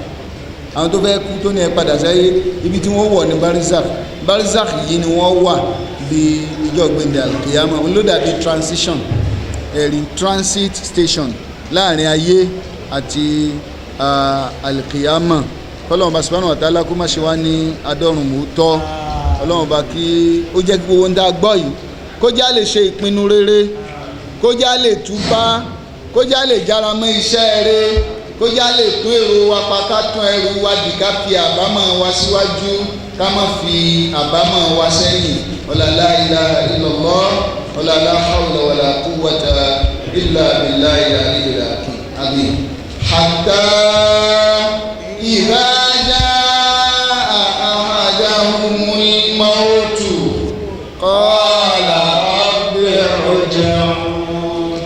àwọn tó fẹ́ kú tó ní ẹ padà sáyé ibi tí wọ́n wọ̀ ní barzakh yìí ni wọ́n wà bí ìjọ gbẹ̀ndẹ̀ alkiyama ló dàbí transition ẹ̀rí transit station láàrin ayé àti alkiyama Ọlọ́run bá subhanahu wa ta'ala kó má ṣe wá ní adọ́rùn mọ́tọ́ Ọlọ́run bá kí ó jẹ́ kí gbogbo ń dá gbọ́ yìí kó já lè ṣe ìpinnu rere kó já lè túbá kó já lè jára mọ́ iṣẹ́ rẹ̀, kó já lè tún èrò wa pa, ká tún ẹrù wa dì, ká fi àbámọ̀ wa síwájú, ká má fi àbámọ̀ wa sẹ́yìn. Wala la ilaha illallah wala la hawla wala quwwata illa billahi al-aliyyil azim. Hatta idha jaa ahadahumul mautu qala rabbi irji'un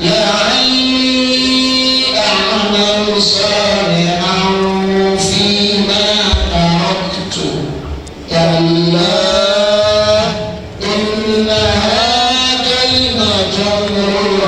la'alli a'malu salihan fima taraktu kalla إنها كلمة هو